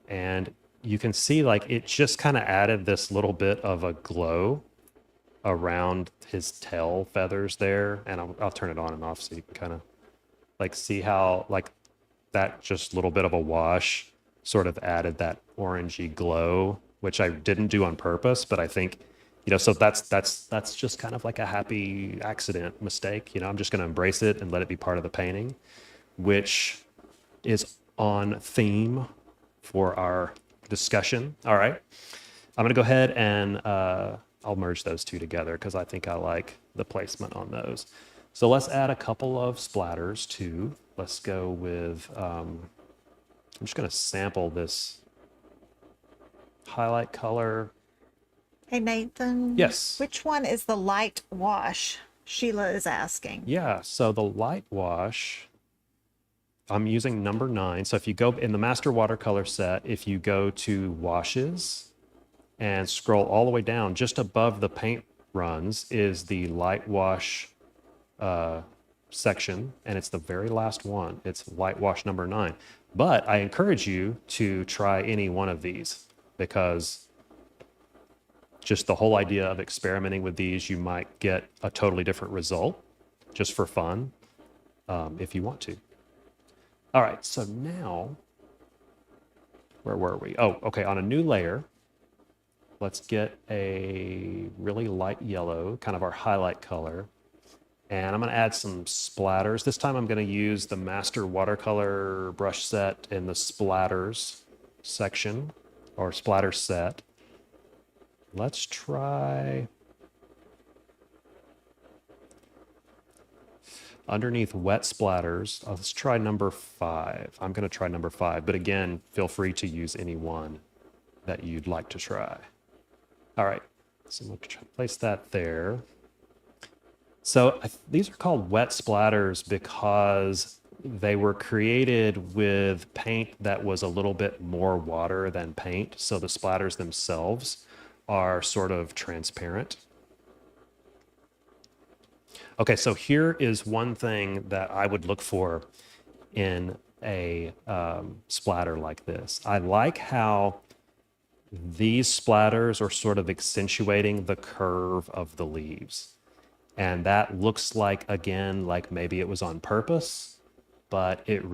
and you can see like it just kind of added this little bit of a glow around his tail feathers there. And I'll turn it on and off so you can kind of like see how like that just little bit of a wash sort of added that orangey glow, which I didn't do on purpose, but I think So that's just kind of like a happy accident mistake. I'm just going to embrace it and let it be part of the painting, which is on theme for our discussion. All right. I'm going to go ahead and I'll merge those two together because I think I like the placement on those. So let's add a couple of splatters too. Let's go with, I'm just going to sample this highlight color. Hey, Nathan. Yes. Which one is the light wash? Sheila is asking. Yeah. So the light wash, I'm using number 9. So if you go in the master watercolor set, if you go to washes and scroll all the way down, just above the paint runs is the light wash section, and it's the very last one. It's light wash number 9. But I encourage you to try any one of these because just the whole idea of experimenting with these, you might get a totally different result just for fun if you want to. All right, so now, where were we? Oh, okay, on a new layer, let's get a really light yellow, kind of our highlight color. And I'm going to add some splatters. This time I'm going to use the master watercolor brush set in the splatters section or splatter set. Let's try underneath wet splatters. Let's try number 5. I'm going to try number 5, but again, feel free to use any one that you'd like to try. All right, so I'm going to place that there. So these are called wet splatters because they were created with paint that was a little bit more water than paint. So the splatters themselves are sort of transparent. Okay, so here is one thing that I would look for in a splatter like this. I like how these splatters are sort of accentuating the curve of the leaves. And that looks like, again, like maybe it was on purpose, but it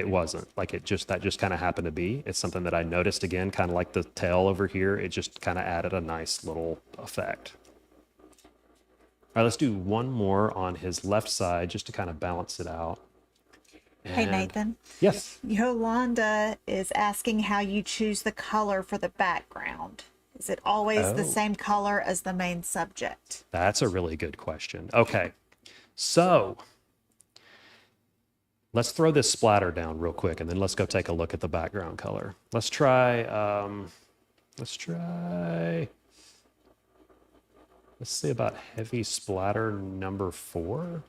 wasn't. Like that just kind of happened to be. It's something that I noticed again, kind of like the tail over here. It just kind of added a nice little effect. All right, let's do one more on his left side just to kind of balance it out. Hey, Nathan. Yes. Yolanda is asking how you choose the color for the background. Is it always the same color as the main subject? That's a really good question. Okay, so let's throw this splatter down real quick, and then let's go take a look at the background color. Let's try, let's see about heavy splatter number 4.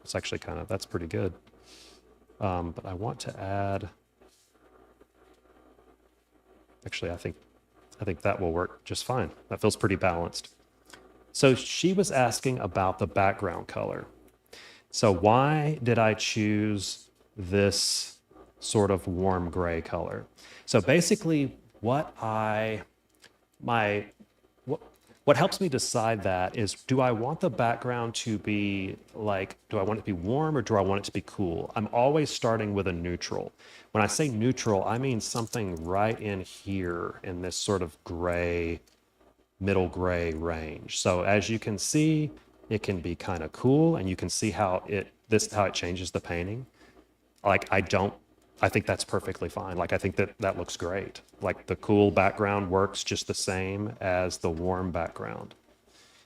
It's actually that's pretty good. But I want to add, actually, I think that will work just fine. That feels pretty balanced. So she was asking about the background color. So why did I choose this sort of warm gray color? So basically what helps me decide that is, do I want the background to be like, do I want it to be warm or do I want it to be cool? I'm always starting with a neutral. When I say neutral, I mean something right in here in this sort of gray, middle gray range. So as you can see, it can be kind of cool, and you can see how it changes the painting. Like I think that's perfectly fine. Like I think that looks great. Like the cool background works just the same as the warm background.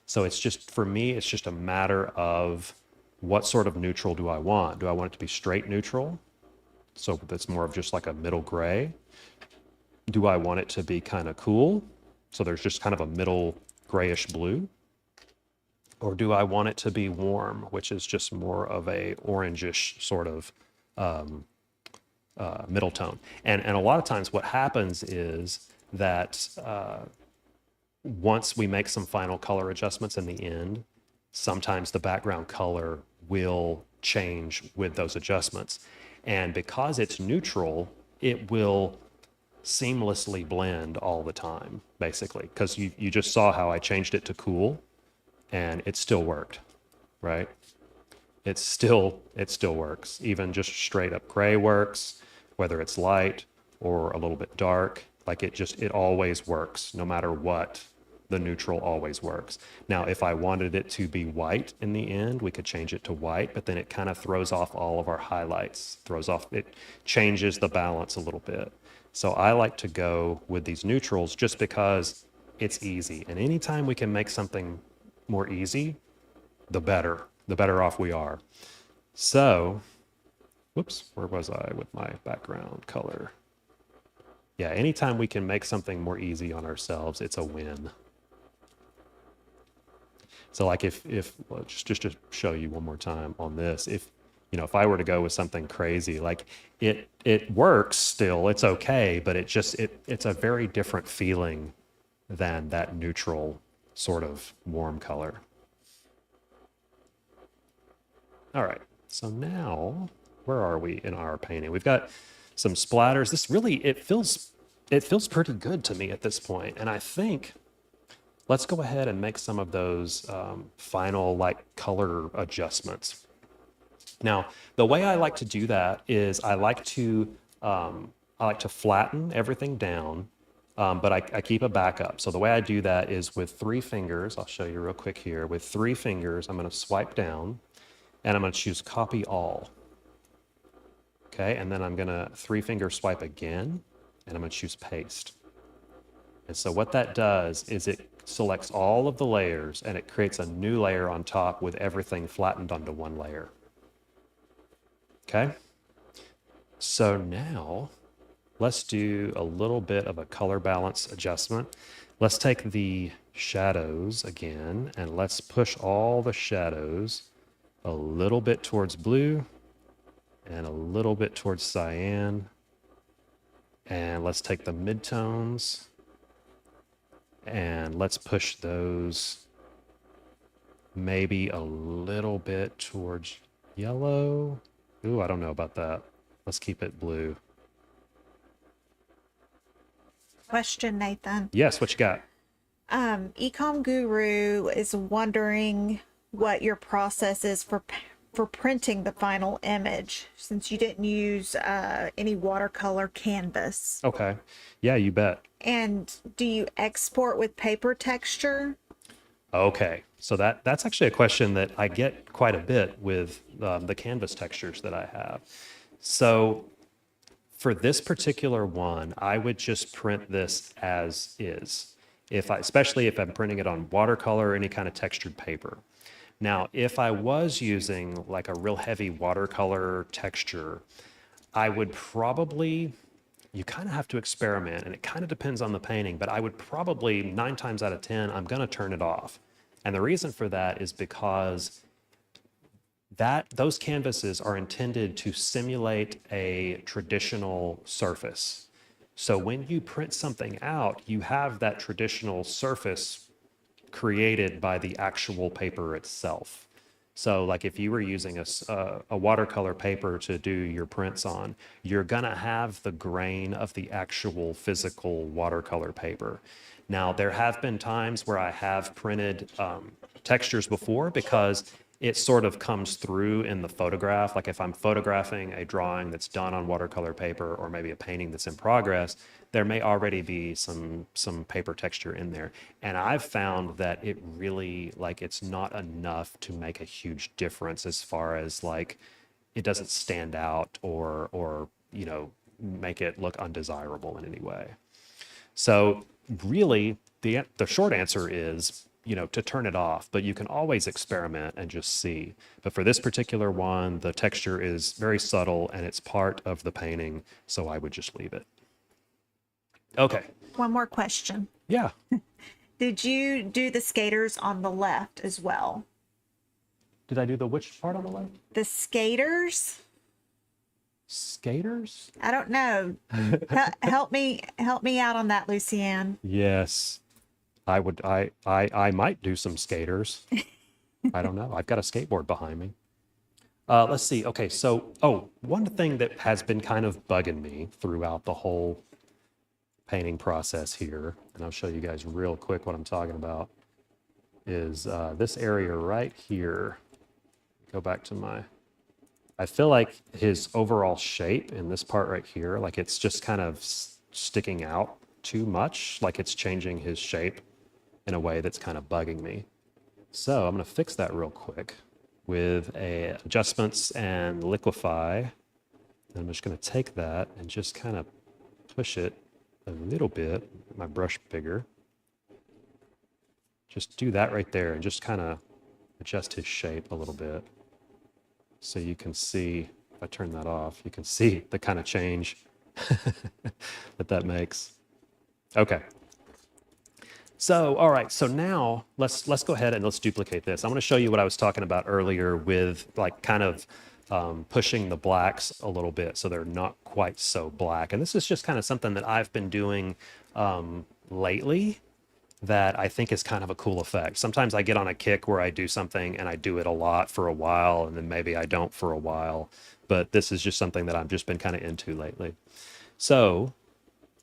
So it's just, for me, it's just a matter of what sort of neutral do I want? Do I want it to be straight neutral? So that's more of just like a middle gray. Do I want it to be kind of cool? So there's just kind of a middle grayish blue. Or do I want it to be warm, which is just more of a orangish sort of middle tone. And a lot of times what happens is that once we make some final color adjustments in the end, sometimes the background color will change with those adjustments. And because it's neutral, it will seamlessly blend all the time, basically, because you just saw how I changed it to cool and it still worked, right? It still works. Even just straight up gray works, whether it's light or a little bit dark. Like it always works, no matter what. The neutral always works. Now, if I wanted it to be white in the end, we could change it to white, but then it kind of throws off all of our highlights, it changes the balance a little bit. So I like to go with these neutrals just because it's easy. And anytime we can make something more easy, the better off we are. So, whoops, where was I with my background color? Yeah, anytime we can make something more easy on ourselves, it's a win. So like well, just to show you one more time on this, if I were to go with something crazy, like it works still, it's okay, but it's a very different feeling than that neutral sort of warm color. All right, so now where are we in our painting? We've got some splatters. This really, it feels pretty good to me at this point, and I think let's go ahead and make some of those final like color adjustments. Now, the way I like to do that is I like to flatten everything down, but I keep a backup. So the way I do that is with 3 fingers. I'll show you real quick here. With 3 fingers, I'm going to swipe down, and I'm going to choose Copy All. Okay, and then I'm going to 3-finger swipe again, and I'm going to choose Paste. And so what that does is it selects all of the layers and it creates a new layer on top with everything flattened onto one layer. Okay? So now let's do a little bit of a color balance adjustment. Let's take the shadows again and let's push all the shadows a little bit towards blue and a little bit towards cyan. And let's take the midtones and let's push those maybe a little bit towards yellow. Ooh, I don't know about that. Let's keep it blue. Question, Nathan. Yes, what you got? Ecom Guru is wondering what your process is for printing the final image, since you didn't use any watercolor canvas. Okay. Yeah, you bet. And do you export with paper texture? Okay. So that's actually a question that I get quite a bit with the canvas textures that I have. So for this particular one, I would just print this as is. Especially if I'm printing it on watercolor or any kind of textured paper. Now, if I was using like a real heavy watercolor texture, I would probably, you kind of have to experiment, and it kind of depends on the painting, but I would probably 9 times out of 10, I'm going to turn it off. And the reason for that is because those canvases are intended to simulate a traditional surface. So when you print something out, you have that traditional surface created by the actual paper itself. So like if you were using a watercolor paper to do your prints on, you're gonna have the grain of the actual physical watercolor paper. Now, there have been times where I have printed textures before because it sort of comes through in the photograph. Like if I'm photographing a drawing that's done on watercolor paper or maybe a painting that's in progress, there may already be some paper texture in there. And I've found that it really, like, it's not enough to make a huge difference as far as like, it doesn't stand out or make it look undesirable in any way. So really, the short answer is, to turn it off, but you can always experiment and just see. But for this particular one, the texture is very subtle and it's part of the painting, so I would just leave it. Okay. One more question. Yeah. Did you do the skaters on the left as well? Did I do the which part on the left? The skaters? Skaters? I don't know. Help me out on that, Lucianne. Yes. I might do some skaters. I don't know. I've got a skateboard behind me. Let's see. Okay, so, one thing that has been kind of bugging me throughout the whole painting process here, and I'll show you guys real quick what I'm talking about, is this area right here. Go back to I feel like his overall shape in this part right here, like it's just kind of sticking out too much, like it's changing his shape in a way that's kind of bugging me. So I'm going to fix that real quick with a adjustments and liquefy. And I'm just going to take that and just kind of push it a little bit, my brush bigger. Just do that right there and just kind of adjust his shape a little bit. So you can see, if I turn that off, you can see the kind of change that makes. Okay. So, all right. So now let's go ahead and let's duplicate this. I want to show you what I was talking about earlier with like kind of pushing the blacks a little bit so they're not quite so black. And this is just kind of something that I've been doing lately that I think is kind of a cool effect. Sometimes I get on a kick where I do something and I do it a lot for a while and then maybe I don't for a while. But this is just something that I've just been kind of into lately. So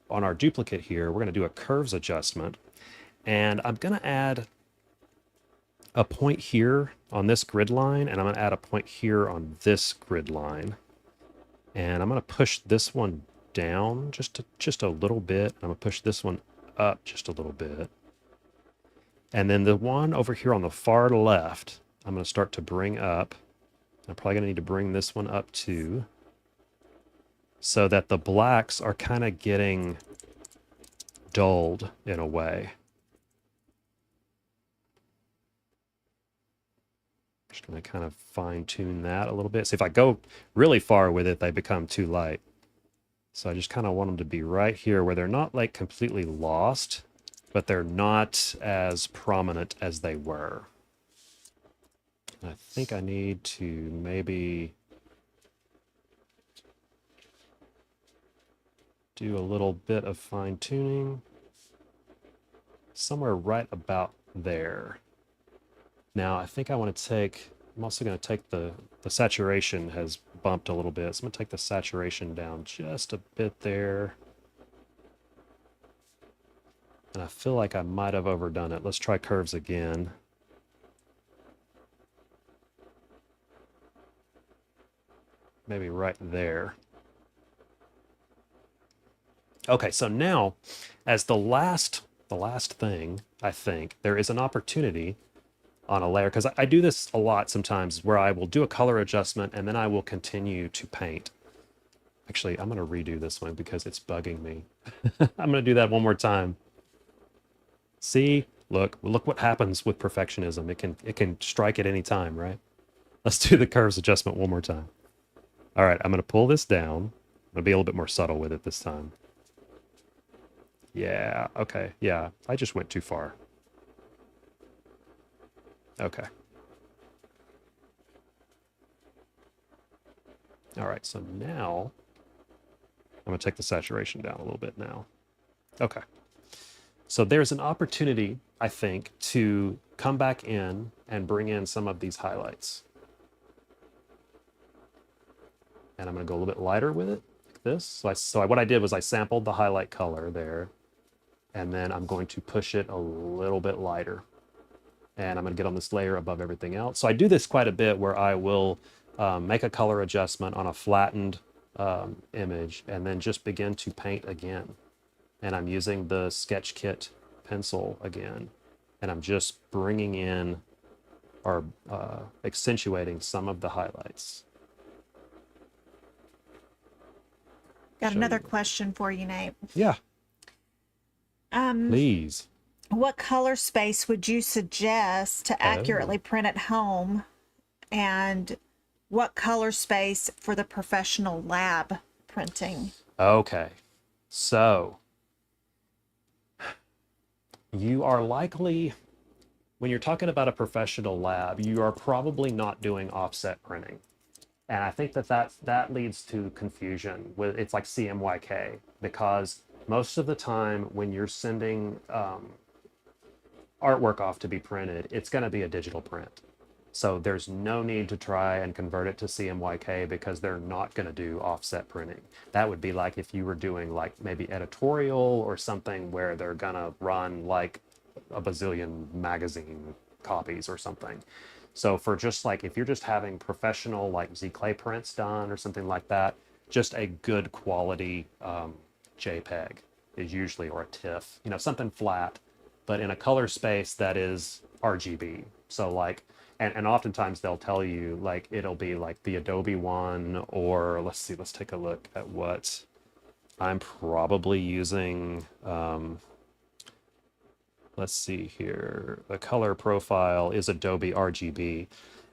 on our duplicate here, we're going to do a curves adjustment. And I'm going to add a point here on this grid line, and I'm going to add a point here on this grid line. And I'm going to push this one down just a little bit. I'm going to push this one up just a little bit. And then the one over here on the far left, I'm going to start to bring up. I'm probably going to need to bring this one up too, so that the blacks are kind of getting dulled in a way. Just going to kind of fine tune that a little bit. So if I go really far with it, they become too light. So I just kind of want them to be right here where they're not like completely lost, but they're not as prominent as they were. I think I need to maybe do a little bit of fine tuning somewhere right about there. Now I think I want to take, I'm also going to take the saturation has bumped a little bit. So I'm going to take the saturation down just a bit there. And I feel like I might have overdone it. Let's try curves again. Maybe right there. Okay, so now as the last thing, I think there is an opportunity on a layer, because I do this a lot sometimes where I will do a color adjustment and then I will continue to paint. Actually, I'm going to redo this one because it's bugging me. I'm going to do that one more time. See, look what happens with perfectionism. It can strike at any time, right? Let's do the curves adjustment one more time. All right, I'm going to pull this down. I'm going to be a little bit more subtle with it this time. Yeah, okay, yeah, I just went too far. Okay. All right, so now I'm going to take the saturation down a little bit now. Okay. So there's an opportunity, I think, to come back in and bring in some of these highlights. And I'm going to go a little bit lighter with it, like this. So what I did was I sampled the highlight color there, and then I'm going to push it a little bit lighter. And I'm going to get on this layer above everything else. So I do this quite a bit where I will make a color adjustment on a flattened image and then just begin to paint again. And I'm using the Sketch Kit pencil again. And I'm just bringing in or accentuating some of the highlights. Got another question for you, Nate. Yeah. Please. What color space would you suggest to accurately print at home? And what color space for the professional lab printing? Okay. So you are likely, when you're talking about a professional lab, you are probably not doing offset printing. And I think that leads to confusion with, it's like CMYK, because most of the time when you're sending artwork off to be printed, it's going to be a digital print. So there's no need to try and convert it to CMYK because they're not going to do offset printing. That would be like if you were doing like maybe editorial or something where they're going to run like a bazillion magazine copies or something. So for just like, if you're just having professional like Z Clay prints done or something like that, just a good quality JPEG is usually, or a TIFF, something flat, but in a color space that is RGB. So like, and oftentimes they'll tell you like it'll be like the Adobe one, or let's see, let's take a look at what I'm probably using. Let's see here. The color profile is Adobe RGB.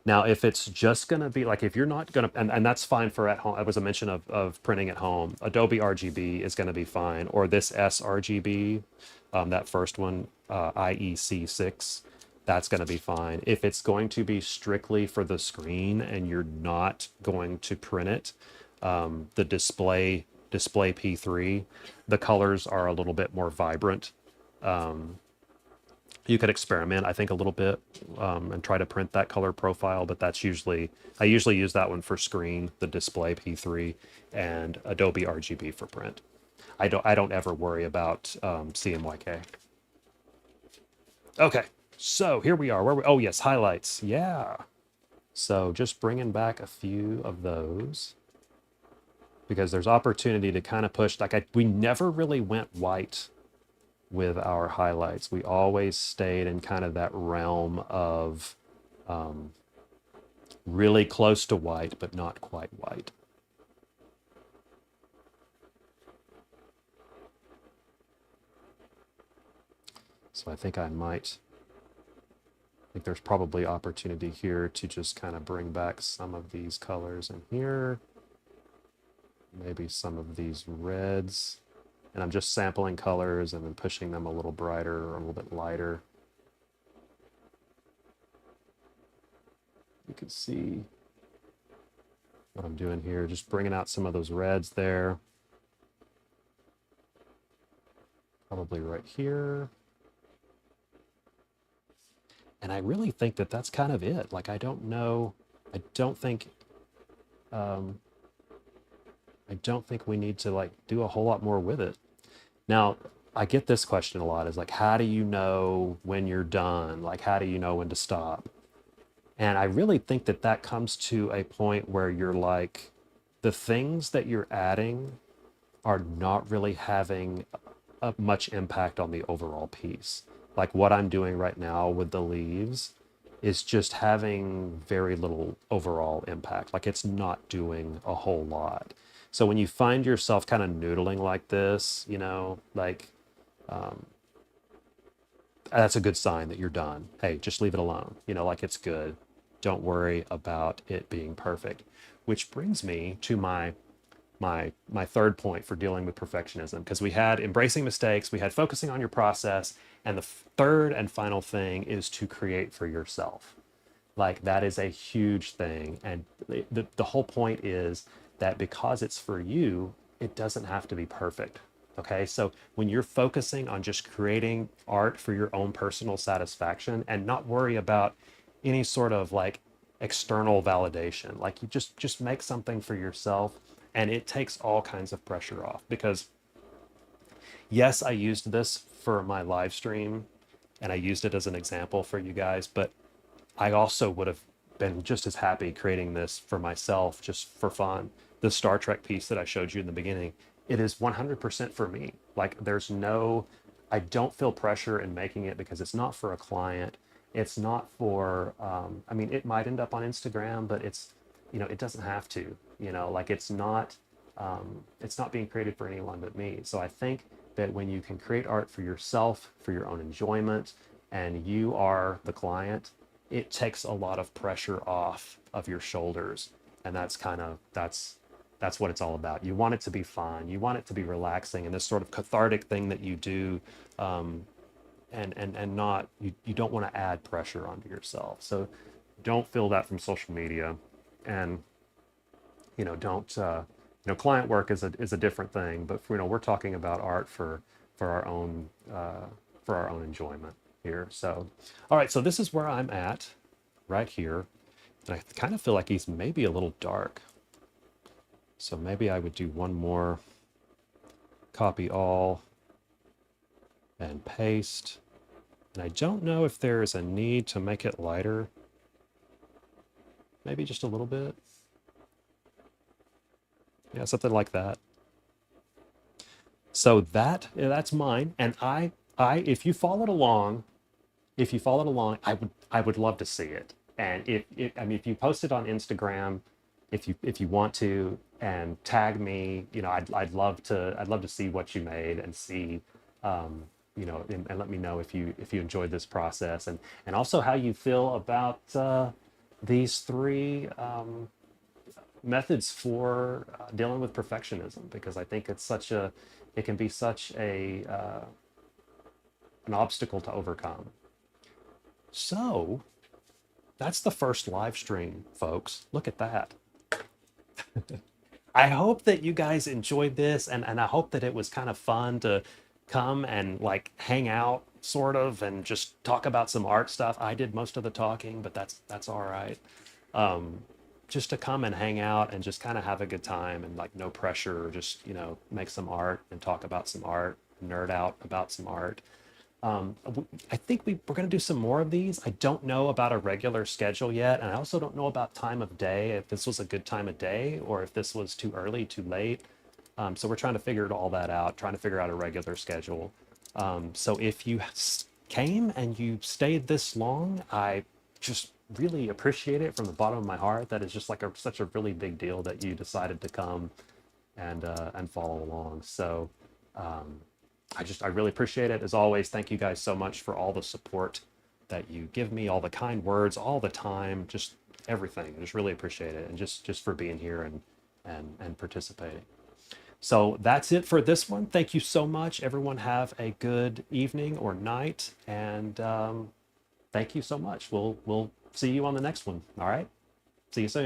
Now, if it's just going to be like, if you're not going to, and that's fine for at home, it was a mention of printing at home, Adobe RGB is going to be fine, or this sRGB, that first one, IEC6, that's going to be fine. If it's going to be strictly for the screen and you're not going to print it, the display P3, the colors are a little bit more vibrant. You could experiment, I think, a little bit and try to print that color profile, but that's usually, I usually use that one for screen, the display P3, and Adobe RGB for print. I don't ever worry about CMYK. Okay, so here we are. Oh yes, highlights. Yeah. So just bringing back a few of those because there's opportunity to kind of push. Like we never really went white with our highlights. We always stayed in kind of that realm of really close to white, but not quite white. So I think there's probably opportunity here to just kind of bring back some of these colors in here. Maybe some of these reds. And I'm just sampling colors and then pushing them a little brighter or a little bit lighter. You can see what I'm doing here, just bringing out some of those reds there. Probably right here. And I really think that that's kind of it. Like, I don't know, I don't think we need to like do a whole lot more with it. Now, I get this question a lot is like, how do you know when you're done? Like, how do you know when to stop? And I really think that that comes to a point where you're like, the things that you're adding are not really having much impact on the overall piece. Like what I'm doing right now with the leaves is just having very little overall impact. Like it's not doing a whole lot. So when you find yourself kind of noodling like this, like that's a good sign that you're done. Hey, just leave it alone. Like it's good. Don't worry about it being perfect. Which brings me to my third point for dealing with perfectionism, because we had embracing mistakes, we had focusing on your process, and the third and final thing is to create for yourself. Like that is a huge thing, and the whole point is that because it's for you, it doesn't have to be perfect. Okay, so when you're focusing on just creating art for your own personal satisfaction and not worry about any sort of like external validation, like you just make something for yourself, and it takes all kinds of pressure off. Because yes, I used this for my live stream and I used it as an example for you guys, but I also would have been just as happy creating this for myself, just for fun. The Star Trek piece that I showed you in the beginning, it is 100% for me. Like I don't feel pressure in making it because it's not for a client. It's not for, I mean, it might end up on Instagram, but it doesn't have to, like it's not being created for anyone but me. So I think that when you can create art for yourself, for your own enjoyment, and you are the client, it takes a lot of pressure off of your shoulders. And that's what it's all about. You want it to be fun, you want it to be relaxing, and this sort of cathartic thing that you do, and not, you don't want to add pressure onto yourself. So don't feel that from social media. And don't client work is a different thing, but we're talking about art for our own enjoyment here. So all right, so this is where I'm at right here, and I kind of feel like he's maybe a little dark, so maybe I would do one more, copy all and paste. And I don't know if there is a need to make it lighter, maybe just a little bit. Yeah, something like that. So that's mine. And I if you followed along, I would love to see it. And I mean, if you post it on Instagram, if you want to, and tag me, I'd love to see what you made and see, and let me know if you enjoyed this process, and also how you feel about these three methods for dealing with perfectionism, because I think it can be such a an obstacle to overcome. So that's the first live stream, folks. Look at that. I hope that you guys enjoyed this, and I hope that it was kind of fun to come and like hang out sort of and just talk about some art stuff. I did most of the talking, but that's all right. Um, just to come and hang out and just kind of have a good time, and like no pressure, just make some art and talk about some art, nerd out about some art. I think we're going to do some more of these. I don't know about a regular schedule yet. And I also don't know about time of day, if this was a good time of day or if this was too early, too late. So we're trying to figure all that out, trying to figure out a regular schedule. So if you came and you stayed this long, I just really appreciate it from the bottom of my heart. That is just like such a really big deal that you decided to come and follow along. So I really appreciate it. As always, thank you guys so much for all the support that you give me, all the kind words, all the time, just everything. I just really appreciate it, and just for being here and participating. So that's it for this one. Thank you so much. Everyone have a good evening or night, and thank you so much. We'll see you on the next one. All right. See you soon.